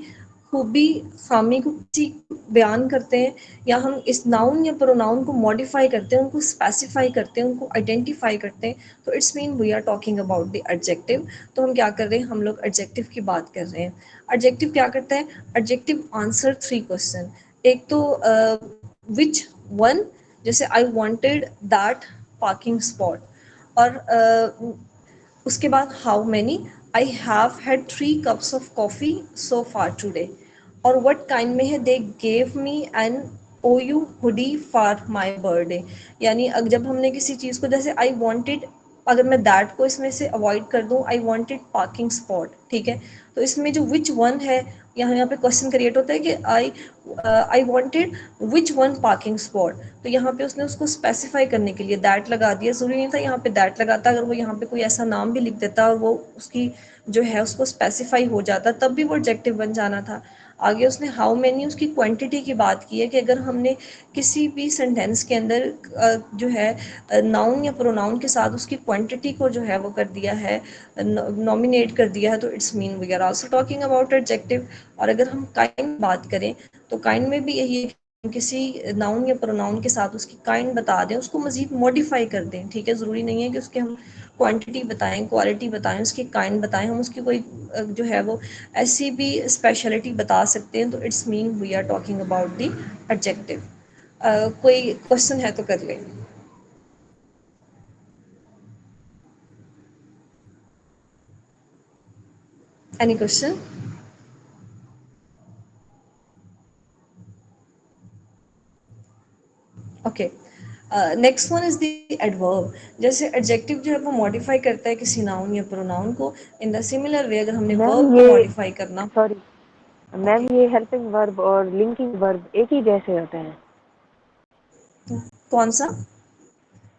खूबी, खामी को किसी बयान करते हैं, या हम इस नाउन या प्रोनाउन को मॉडिफाई करते हैं, उनको स्पेसिफाई करते हैं, उनको आइडेंटिफाई करते हैं, तो it's mean we are talking about the adjective. तो हम क्या कर रहे हैं? हम लोग एडजेक्टिव की बात कर रहे हैं। एडजेक्टिव क्या करता है? Adjective answer 3 question. एक तो विच वन, जैसे I wanted that parking spot, और उसके बाद how many, I have had 3 cups of coffee so far today. और व्हाट काइंड में है, they gave me an O U hoodie for my birthday. यानी जब हमने किसी चीज़ को, जैसे आई वांटेड, अगर मैं दैट को इसमें से अवॉइड कर दूं, आई वांटेड पार्किंग स्पॉट, ठीक है, तो इसमें जो विच वन है, यहाँ पे क्वेश्चन क्रिएट होता है कि I wanted which one parking spot. तो यहाँ पे उसने उसको स्पेसिफाई करने के लिए दैट लगा दिया। ज़रूरी नहीं था यहाँ पे दैट लगाता, अगर वो यहाँ पे कोई ऐसा नाम भी लिख देता और वो उसकी जो है उसको स्पेसिफाई हो जाता, तब भी वो एडजेक्टिव बन जाना था। आगे उसने हाउ मैनी, उसकी क्वांटिटी की बात की है कि अगर हमने किसी भी सेंटेंस के अंदर जो है नाउन या प्रोनाउन के साथ उसकी क्वांटिटी को जो है वो कर दिया है, नॉमिनेट कर दिया है, तो it's mean we are also talking about adjective. और अगर हम काइंड बात करें, तो काइंड में भी यही है कि हम किसी नाउन या प्रोनाउन के साथ उसकी काइंड बता दें, उसको मजीद मॉडिफाई कर दें, ठीक है, ज़रूरी नहीं है कि उसके हम क्वांटिटी बताएं, क्वालिटी बताएं, उसकी काइंड बताएं, हम उसकी कोई जो है वो ऐसी भी स्पेशलिटी बता सकते हैं, तो it's mean we are talking about the adjective. कोई क्वेश्चन है तो कर लें। Any question? Okay, next one is the adverb. जैसे एडजेक्टिव जो है वो मॉडिफाई करता है किसी नाउन या प्रोनाउन को। इन द सिमिलर वे अगर हमने मैम वर्ब को ये मॉडिफाई करना, सॉरी ओके, मैम, ये हेल्पिंग वर्ब और लिंकिंग वर्ब एक ही जैसे होते हैं? कौन सा?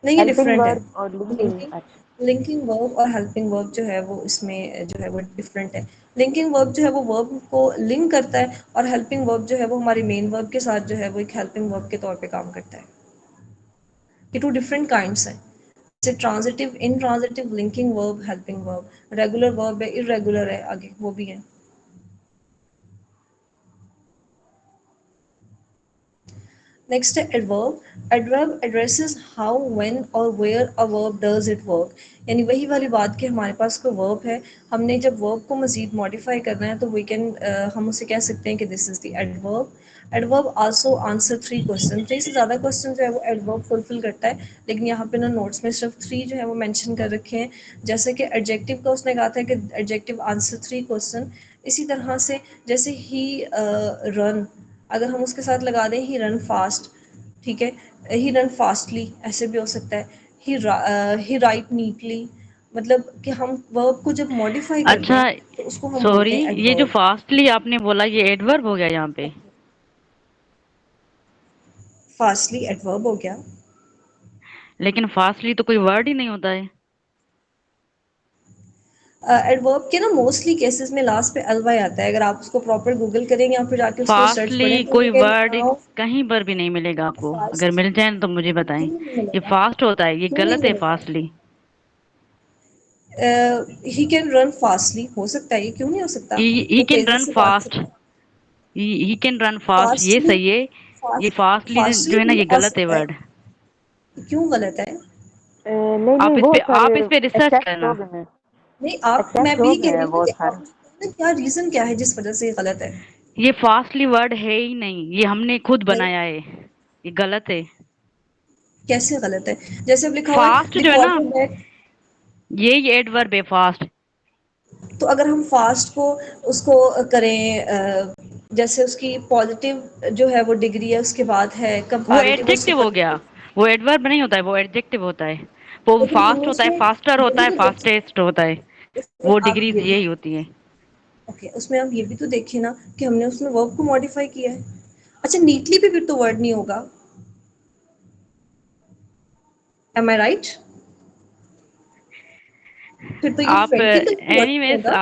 नहीं, ये हेल्पिंग डिफरेंट है। वर्ब और लिंकिंग, लिंकिंग अच्छा। लिंकिंग वर्ब और हेल्पिंग वर्ब जो है वो इसमें जो है वो डिफरेंट है। लिंकिंग वर्ब जो है वो वर्ब को लिंक करता है, और हेल्पिंग वर्ब जो है वो हमारे मेन वर्ब के साथ जो है वो एक हेल्पिंग वर्ब के तौर पे काम करता है। ये टू डिफरेंट काइंड्स हैं। जैसे transitive, intransitive, linking verb, helping verb. Regular verb है, इरेगुलर है, आगे वो भी है। नेक्स्ट है adverb. Adverb addresses how, when और where a verb does it work. यानी वही वाली बात कि हमारे पास कोई वर्ब है, हमने जब वर्ब को मज़ीद मॉडिफाई करना है, तो वी कैन हम उसे कह सकते हैं कि this is the adverb. Adverb also answer 3 question. 3 से ज़्यादा क्वेश्चन जो है वो एडवर्ब फुलफिल करता है, लेकिन यहाँ पे ना नोट्स में सिर्फ 3 जो है वो मेंशन कर रखे हैं। जैसे कि एडजेक्टिव का उसने कहा था कि एडजेक्टिव आंसर 3 क्वेश्चन। इसी तरह से जैसे ही रन, अगर हम उसके साथ लगा दें ही रन फास्ट, ठीक है, ही रन फास्टली, ऐसे भी हो सकता है। ही राइट नीटली, मतलब कि हम वर्ब को जब मॉडिफाई कर अच्छा, दें तो उसको हम सॉरी, बोलते हैं ये जो एडवर्ब। फास्टली आपने बोला ये एडवर्ब हो गया यहाँ पे? फास्टली एडवर्ब हो गया। लेकिन फास्टली तो कोई वर्ड ही नहीं होता है। एडवर्ब के ना मोस्टली केसेस में लास्ट पे एल वाई आता है, अगर आप उसको प्रॉपर गूगल करेंगे या फिर जाके उसको सर्च फास्टली पढ़ें तो यू कोई कैन वर्ड नाउ। कहीं पर भी नहीं मिलेगा आपको, अगर फास्ट मिल जाए तो मुझे बताएं। क्यों नहीं ये मिलेगा? फास्ट होता है, ये क्यों नहीं गलत है मिलेगा? Fastly. He can run fastly हो सकता है, ये क्यों नहीं हो सकता? ही वो कैन तेजी रन से भाग फास्ट, सकता है। ही कैन रन फास्ट, ये फास्टली, सही है। ये फास्ट, फास्टली जो फास्टली है ना, भी ये आ गलत है सकता है। वर्ड। क्यों गलत है? नहीं नहीं, बहुत सारे आप इस पे रिसर्च एक्सेप्ट हो करना। गए हैं। नहीं, आप, मैं एक्सेप्ट भी हो कह गए रही हैं हूँ ना बहुत कि सारे। आप मुझे बताओ ना क्या रीजन क्या है जिस वजह से ये गलत है? ये फास्टली वर्ड है ही नहीं, ये हमने खुद नहीं, बनाया है, ये गलत है। कैसे गलत है? जैसे अब लिखा हुआ है फास्ट द जो है ना, क्वार्टर बैक। ये एडवर्ब है फास्ट। तो अगर हम फास्ट को उसको करें जैसे उसकी पॉजिटिव जो है वो डिग्री है, उसके बाद है वो कंपैरेटिव और एडजेक्टिव हो गया, सुपरलेटिव। वो एडवर्ब नहीं होता है, वो एडजेक्टिव होता है। वो लेकिन हमने फास्ट होता है, उसमें फास्टर ये होता भी है, तो देखा, फास्टेस्ट होता है। उसमें वो आप डिग्रीज ये भी, यही होती है। ओके, उसमें आप ये भी तो देखिए ना कि हमने उसमें वर्ब को मॉडिफाई किया है। अच्छा, नीटली भी फिर तो वर्ड नहीं होगा, एम आई राइट? फिर तो ये आप फ्रेंटिकल वर्ड नहीं एनीवेज, होगा।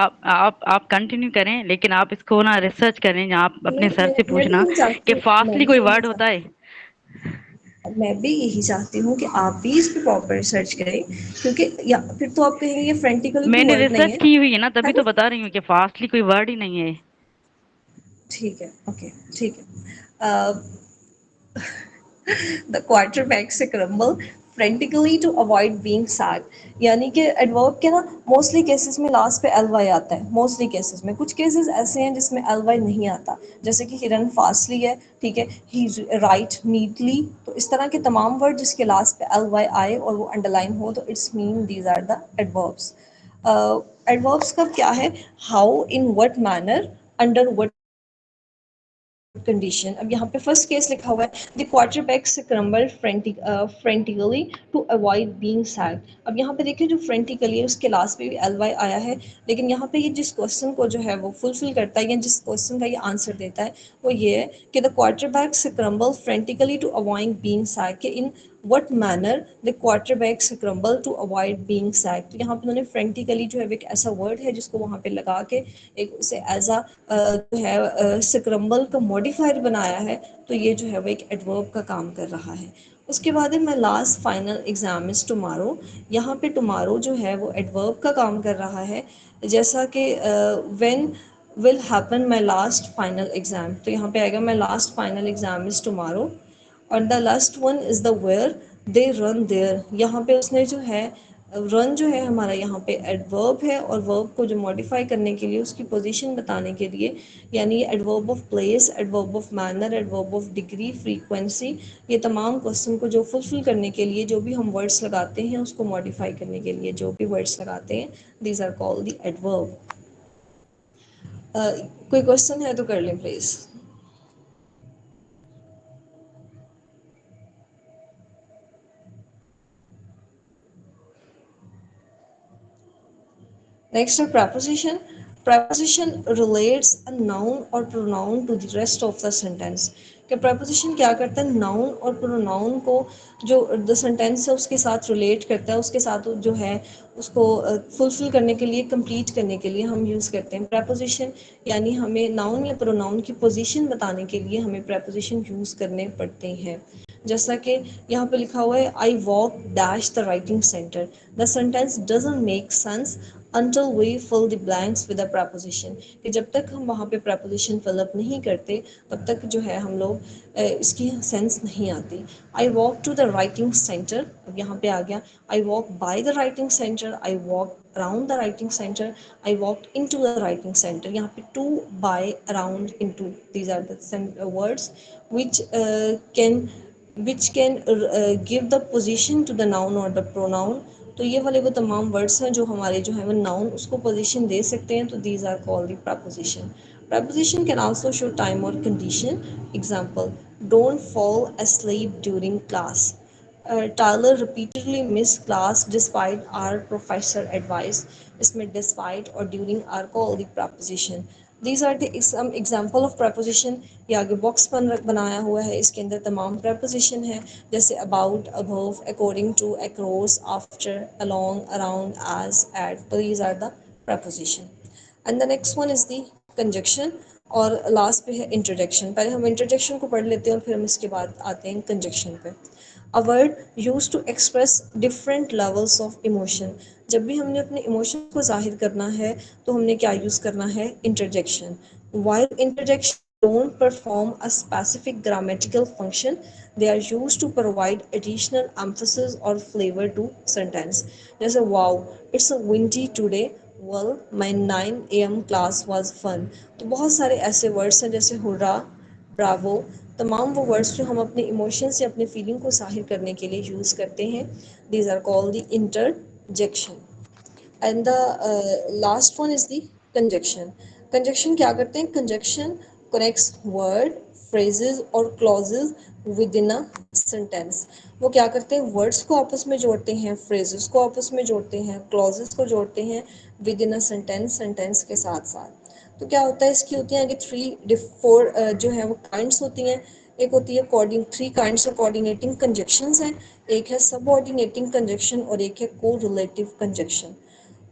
आप कंटिन्यू करें, लेकिन आप इसको ना रिसर्च करें, आप अपने नहीं, सर से मैं भी पूछना यही चाहती कि हूँ, मैं फास्टली भी कोई यही वर्ड होता है। चाहती हूँ, मैं भी यही चाहती हूँ कि आप भी इस पे प्रॉपर रिसर्च करें, क्योंकि या फिर तो आप कहेंगे ये फ्रेंटिकल कोई मैंने वर्ड नहीं रिसर्च है। की हुई है ना, तभी है तो ना? बता रही हूँ कि फास्टली कोई वर्ड ही नहीं है। ठीक है, ओके, ठीक है। द क्वार्टरबैक से crumble frantically to avoid being sad, यानी कि एडवर्ब के ना मोस्टली केसेस में लास्ट पे एल वाई आता है, मोस्टली केसेस में। कुछ केसेस ऐसे हैं जिसमें एल वाई नहीं आता, जैसे कि ही रन फास्टली है, ठीक है, ही राइट नीटली। तो इस तरह के तमाम वर्ड जिसके लास्ट पे एल वाई आए और वो अंडरलाइन हो, तो it's mean these are the adverbs. Adverbs का क्या है? How, in what manner, under what condition. अब यहाँ पे फर्स्ट केस लिखा हुआ है the quarterback crumble frantically to avoid being sad. अब यहाँ पे देखिए जो फ्रेंटिकली है उसके लास्ट पे भी एल वाई आया है, लेकिन यहाँ पे ये जिस क्वेश्चन को जो है वो फुलफिल करता है या जिस क्वेश्चन का ये आंसर देता है वो ये है कि the quarterback crumble frantically to avoid being sacked, कि in what manner the quarterbacks crumble to avoid being sacked. तो यहाँ पे उन्होंने फ्रेंटिकली जो है एक ऐसा वर्ड है जिसको वहाँ पे लगा के एक उसे एज अ जो है स्क्रम्बल का मॉडिफायर बनाया है, तो ये जो है वो एक एडवर्ब का काम कर रहा है। उसके बाद है माई last final exam is tomorrow. यहाँ पे टुमारो जो है वो एडवर्ब का काम कर रहा है, जैसा कि when will happen my last final exam, तो यहाँ पे आएगा my last final exam is tomorrow. और the last one is the where they run there. यहाँ पे उसने जो है रन जो है हमारा यहाँ पे एडवर्ब है, और वर्ब को जो मॉडिफाई करने के लिए उसकी पोजीशन बताने के लिए, यानी ये adverb of place, adverb of manner, adverb of degree, frequency, ये तमाम क्वेश्चन को जो फुलफिल करने के लिए जो भी हम वर्ड्स लगाते हैं उसको मॉडिफाई करने के लिए जो भी वर्ड्स लगाते हैं, these are called the adverb. कोई क्वेश्चन है तो कर लें please. Next are preposition. Preposition relates a noun or pronoun to the rest of the sentence. कि preposition क्या करता है? noun और pronoun को जो the sentence है उसके साथ relate करता है, उसके साथ जो है उसको fulfill करने के लिए, complete करने के लिए हम use करते हैं preposition। यानी हमें noun या pronoun की position बताने के लिए हमें preposition use करने पड़ते हैं। जैसा कि यहाँ पे लिखा हुआ है I walk dash the writing centre, the sentence doesn't make sense until we fill the blanks with a preposition। कि जब तक हम वहाँ पे preposition fill up नहीं करते तब तक जो है हम लोग इसकी सेंस नहीं आती। I walk to the writing centre, अब यहाँ पे आ गया I walk by the writing centre, I walk around the writing center, I walked into the writing center। यहाँ पे to, by, around, into, these are the words which can give the position to the noun or the pronoun। तो ये वाले वो तमाम words हैं जो हमारे जो है वो नाउन उसको पोजीशन दे सकते हैं, तो these are called the preposition. Preposition can also show time और condition. Example, don't fall asleep during class। Tyler repeatedly missed class despite our professor advice। इसमें despite और during are called the preposition। These are the some example of preposition। ये आगे box बनाया हुआ है, इसके अंदर तमाम preposition है, जैसे about, above, according to, across, after, along, around, as, at। तो these are the preposition. And the next one is the conjunction, और लास्ट पे है इंटरजेक्शन. पहले हम इंटरजेक्शन को पढ़ लेते हैं और फिर हम इसके बाद आते हैं कंजक्शन पे. A word used to express different levels of emotion. जब भी हमने अपने इमोशन को जाहिर करना है तो हमने क्या यूज़ करना है? Interjection. While interjection don't perform a specific grammatical function, they are used to provide additional emphasis or flavor to sentence. जैसे wow, it's a windy today. Well, my 9 a.m. class was fun. तो बहुत सारे ऐसे words हैं जैसे hurrah, Bravo, तमाम वो words जो हम अपने इमोशन से अपने फीलिंग को जाहिर करने के लिए यूज़ करते हैं. These are called the interjection. And the last one is the conjunction. Conjunction क्या करते हैं? कंजक्शन कनेक्ट्स वर्ड, फ्रेजेस और clauses within a sentence. वो क्या करते हैं? वर्ड्स को आपस में जोड़ते हैं, फ्रेजेस को आपस में जोड़ते हैं, क्लॉजेस को जोड़ते हैं with in a sentence, sentence के साथ साथ. तो क्या होता है? इसकी होती हैं आगे फोर जो है वो काइंड्स होती हैं. एक होती है three kinds of coordinating conjunctions हैं. एक है सबऑर्डिनेटिंग कंजक्शन और एक है कोरिलेटिव कंजक्शन.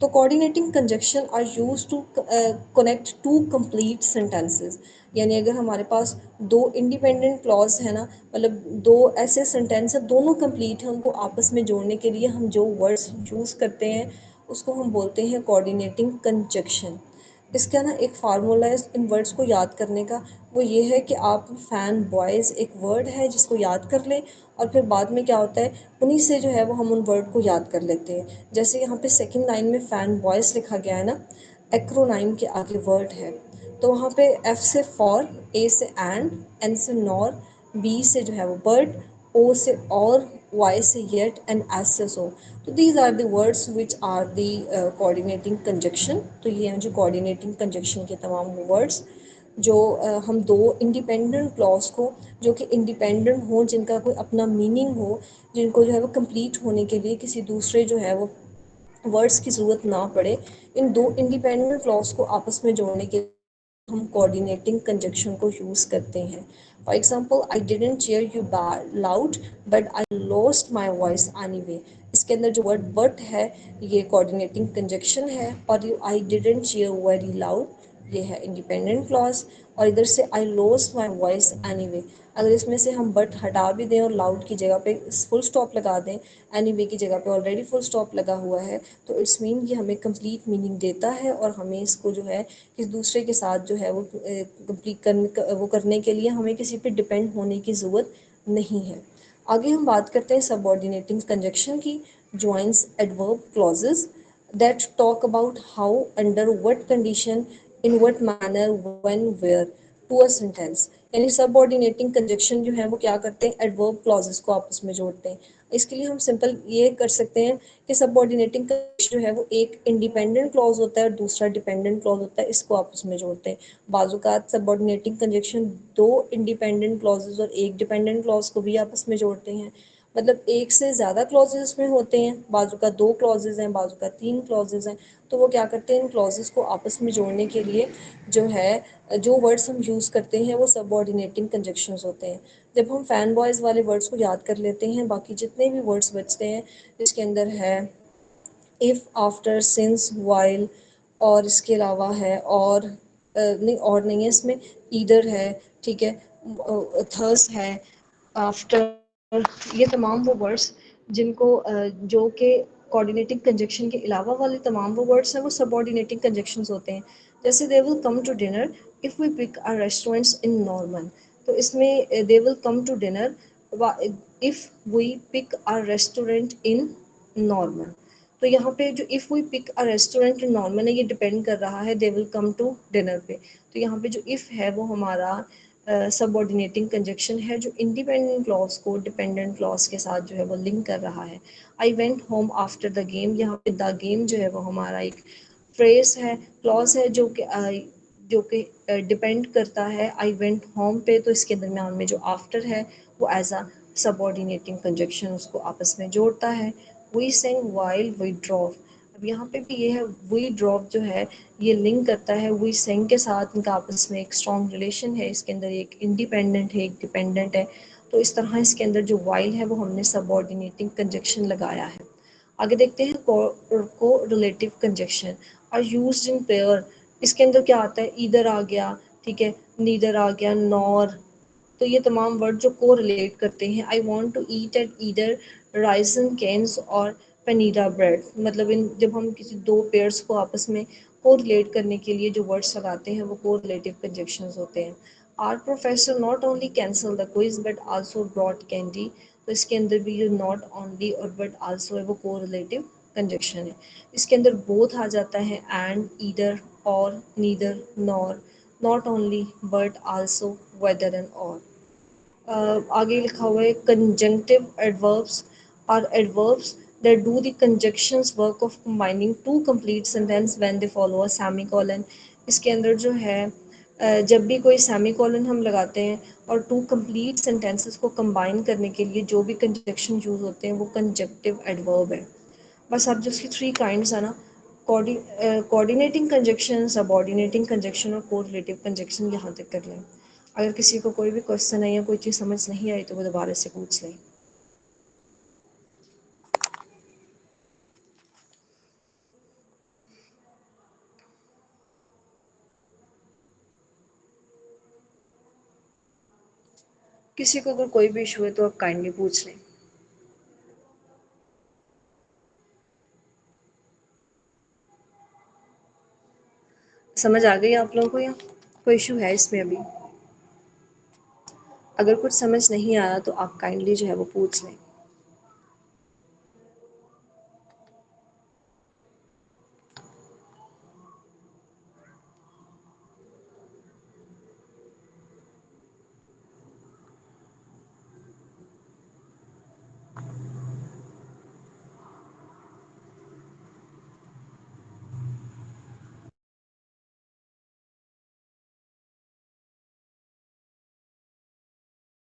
तो coordinating conjunction are use to connect two complete sentences. यानी अगर हमारे पास दो इंडिपेंडेंट क्लॉज है ना, मतलब दो ऐसे सेंटेंस है, दोनों कंप्लीट हैं, उनको आपस में जोड़ने के लिए हम जो वर्ड्स यूज़ करते हैं उसको हम बोलते हैं कोऑर्डिनेटिंग कंजक्शन. इसका ना एक फार्मूला है इन वर्ड्स को याद करने का. वो ये है कि आप फ़ैन बॉयज़ एक वर्ड है जिसको याद कर लें और फिर बाद में क्या होता है उन्हीं से जो है वो हम उन वर्ड को याद कर लेते हैं. जैसे यहाँ पे सेकंड लाइन में फ़ैन बॉयज़ लिखा गया है ना, एक्रोनाइम के आगे वर्ड है, तो वहाँ पे एफ से फॉर, ए से एन से नॉर, बी से जो है वो बर्ड, ओ से और, वाई से येट एंड एस से सो. तो these are the words which are the coordinating conjunction. तो ये हैं जो कोऑर्डिनेटिंग कंजक्शन के तमाम वर्ड्स जो हम दो इंडिपेंडेंट क्लॉज को, जो कि इंडिपेंडेंट हों, जिनका कोई अपना मीनिंग हो, जिनको जो है वो कंप्लीट होने के लिए किसी दूसरे जो है वो वर्ड्स की ज़रूरत ना पड़े, इन दो इंडिपेंडेंट क्लॉज को आपस में जोड़ने के हम कोऑर्डिनेटिंग कंजक्शन को यूज़ करते हैं. For example, I didn't cheer you loud but I lost my voice anyway. इसके अंदर जो वर्ड बट है ये कोऑर्डिनेटिंग कंजक्शन है, और I didn't cheer very loud ये है इंडिपेंडेंट क्लॉज, और इधर से I lost my voice anyway. अगर इसमें से हम बट हटा भी दें और लाउड की जगह पे फुल स्टॉप लगा दें, एनीवे की जगह पे ऑलरेडी फुल स्टॉप लगा हुआ है, तो इट्स मीन ये हमें कंप्लीट मीनिंग देता है और हमें इसको जो है किसी दूसरे के साथ जो है वो कंप्लीट करने के लिए हमें किसी पे डिपेंड होने की ज़रूरत नहीं है. आगे हम बात करते हैं सबऑर्डिनेटिंग कंजक्शन की. Joins adverb clauses that talk about how, under what condition, in what manner, when, where to a sentence. यानी सबऑर्डिनेटिंग कंजक्शन जो है वो क्या करते हैं? एडवर्ब क्लॉजेस को आपस में जोड़ते हैं. इसके लिए हम सिंपल ये कर सकते हैं कि सबऑर्डिनेटिंग कंजक्शन जो है वो एक इंडिपेंडेंट क्लॉज होता है और दूसरा डिपेंडेंट क्लॉज होता है, इसको आपस में जोड़ते हैं. बाज़ सबऑर्डिनेटिंग कंजक्शन दो इंडिपेंडेंट क्लॉजेस और एक डिपेंडेंट क्लॉज को भी आपस में जोड़ते हैं. मतलब एक से ज़्यादा क्लॉजेस में होते हैं, बाजू का दो क्लॉजेज हैं, बाजू का तीन क्लॉजेज हैं. तो वो क्या करते हैं? इन क्लॉजेस को आपस में जोड़ने के लिए जो है जो वर्ड्स हम यूज़ करते हैं वो सबऑर्डिनेटिंग कंजक्शंस होते हैं. जब हम फैन बॉयज़ वाले वर्ड्स को याद कर लेते हैं, बाकी जितने भी वर्ड्स बचते हैं इसके अंदर है इफ़, आफ्टर, सिंस, वाइल, और इसके अलावा है और नहीं, और नहीं है इसमें, ईदर है, ठीक है, थर्स है, आफ्टर. ये तमाम वो वर्ड्स जिनको जो कि कोऑर्डिनेटिंग कंजक्शन के अलावा वाले तमाम वो वर्ड्स हैं वो सबऑर्डिनेटिंग कंजक्शंस होते हैं. जैसे they will come to dinner if we pick our restaurants in Norman. तो इसमें they will come to dinner if we pick our restaurant in Norman. तो यहाँ पे जो if we pick a restaurant in Norman है, ये depend कर रहा है they will come to dinner पे. तो यहाँ पे जो इफ़ है वो हमारा सबऑर्डिनेटिंग कंजक्शन है जो इंडिपेंडेंट क्लॉज को डिपेंडेंट क्लॉज के साथ जो है वो लिंक कर रहा है. I went home after the game, यहाँ पे द गेम जो है वो हमारा एक फ्रेज है, क्लॉज है जो कि डिपेंड करता है आई वेंट होम पे. तो इसके दरमियान में जो आफ्टर है वो एज अ सबऑर्डिनेटिंग कंजक्शन उसको आपस में जोड़ता है. We sang while we drove. अब यहाँ पे भी ये है वी ड्रॉप जो है ये लिंक करता है वी सेंग के साथ, इनका आपस में एक स्ट्रॉन्ग रिलेशन है. इसके अंदर एक इंडिपेंडेंट है, एक डिपेंडेंट है. तो इस तरह इसके अंदर जो वाइल है वो हमने सबऑर्डिनेटिंग कंजक्शन लगाया है. आगे देखते हैं correlative conjunction. Are used in pair. इसके अंदर क्या आता है, ईदर आ गया, ठीक है, नीदर आ गया, नॉर। तो ये तमाम वर्ड जो को रिलेट करते हैं, I want to eat at either Raising Cane's और पनीरा ब्रेड, मतलब इन जब हम किसी दो पेयर्स को आपस में को रिलेट करने के लिए जो वर्ड्स लगाते हैं वो को रिलेटिव कंजक्शंस होते हैं। Our professor not only cancel the quiz but also brought candy, तो इसके अंदर भी जो नॉट ओनली और बट आल्सो है वो को रिलेटिव कंजक्शन है। इसके अंदर बोथ आ जाता है, and, either, or, neither, nor, not only but also, whether and or. आगे लिखा हुआ है conjunctive adverbs are adverbs that do the conjunctions work of combining two complete sentence when they follow a semicolon। इसके अंदर जो है जब भी कोई सेमीकोलन हम लगाते हैं और टू कंप्लीट सेंटेंसेस को कंबाइन करने के लिए जो भी कंजक्शन यूज होते हैं वो कंजक्टिव एडवर्ब है। बस अब जो उसकी थ्री काइंड्स है ना, कोऑर्डिनेटिंग कंजक्शन, सबऑर्डिनेटिंग कंजक्शन और कोरिलेटिव कंजक्शन, यहाँ तक कर लें। अगर किसी को कोई भी क्वेश्चन है या कोई चीज़ समझ नहीं आई तो वो दोबारा से पूछ लें। किसी को अगर कोई भी इशू है तो आप काइंडली पूछ लें। समझ आ गई आप लोगों को या कोई इशू है इसमें अभी? अगर कुछ समझ नहीं आया तो आप काइंडली जो है वो पूछ लें।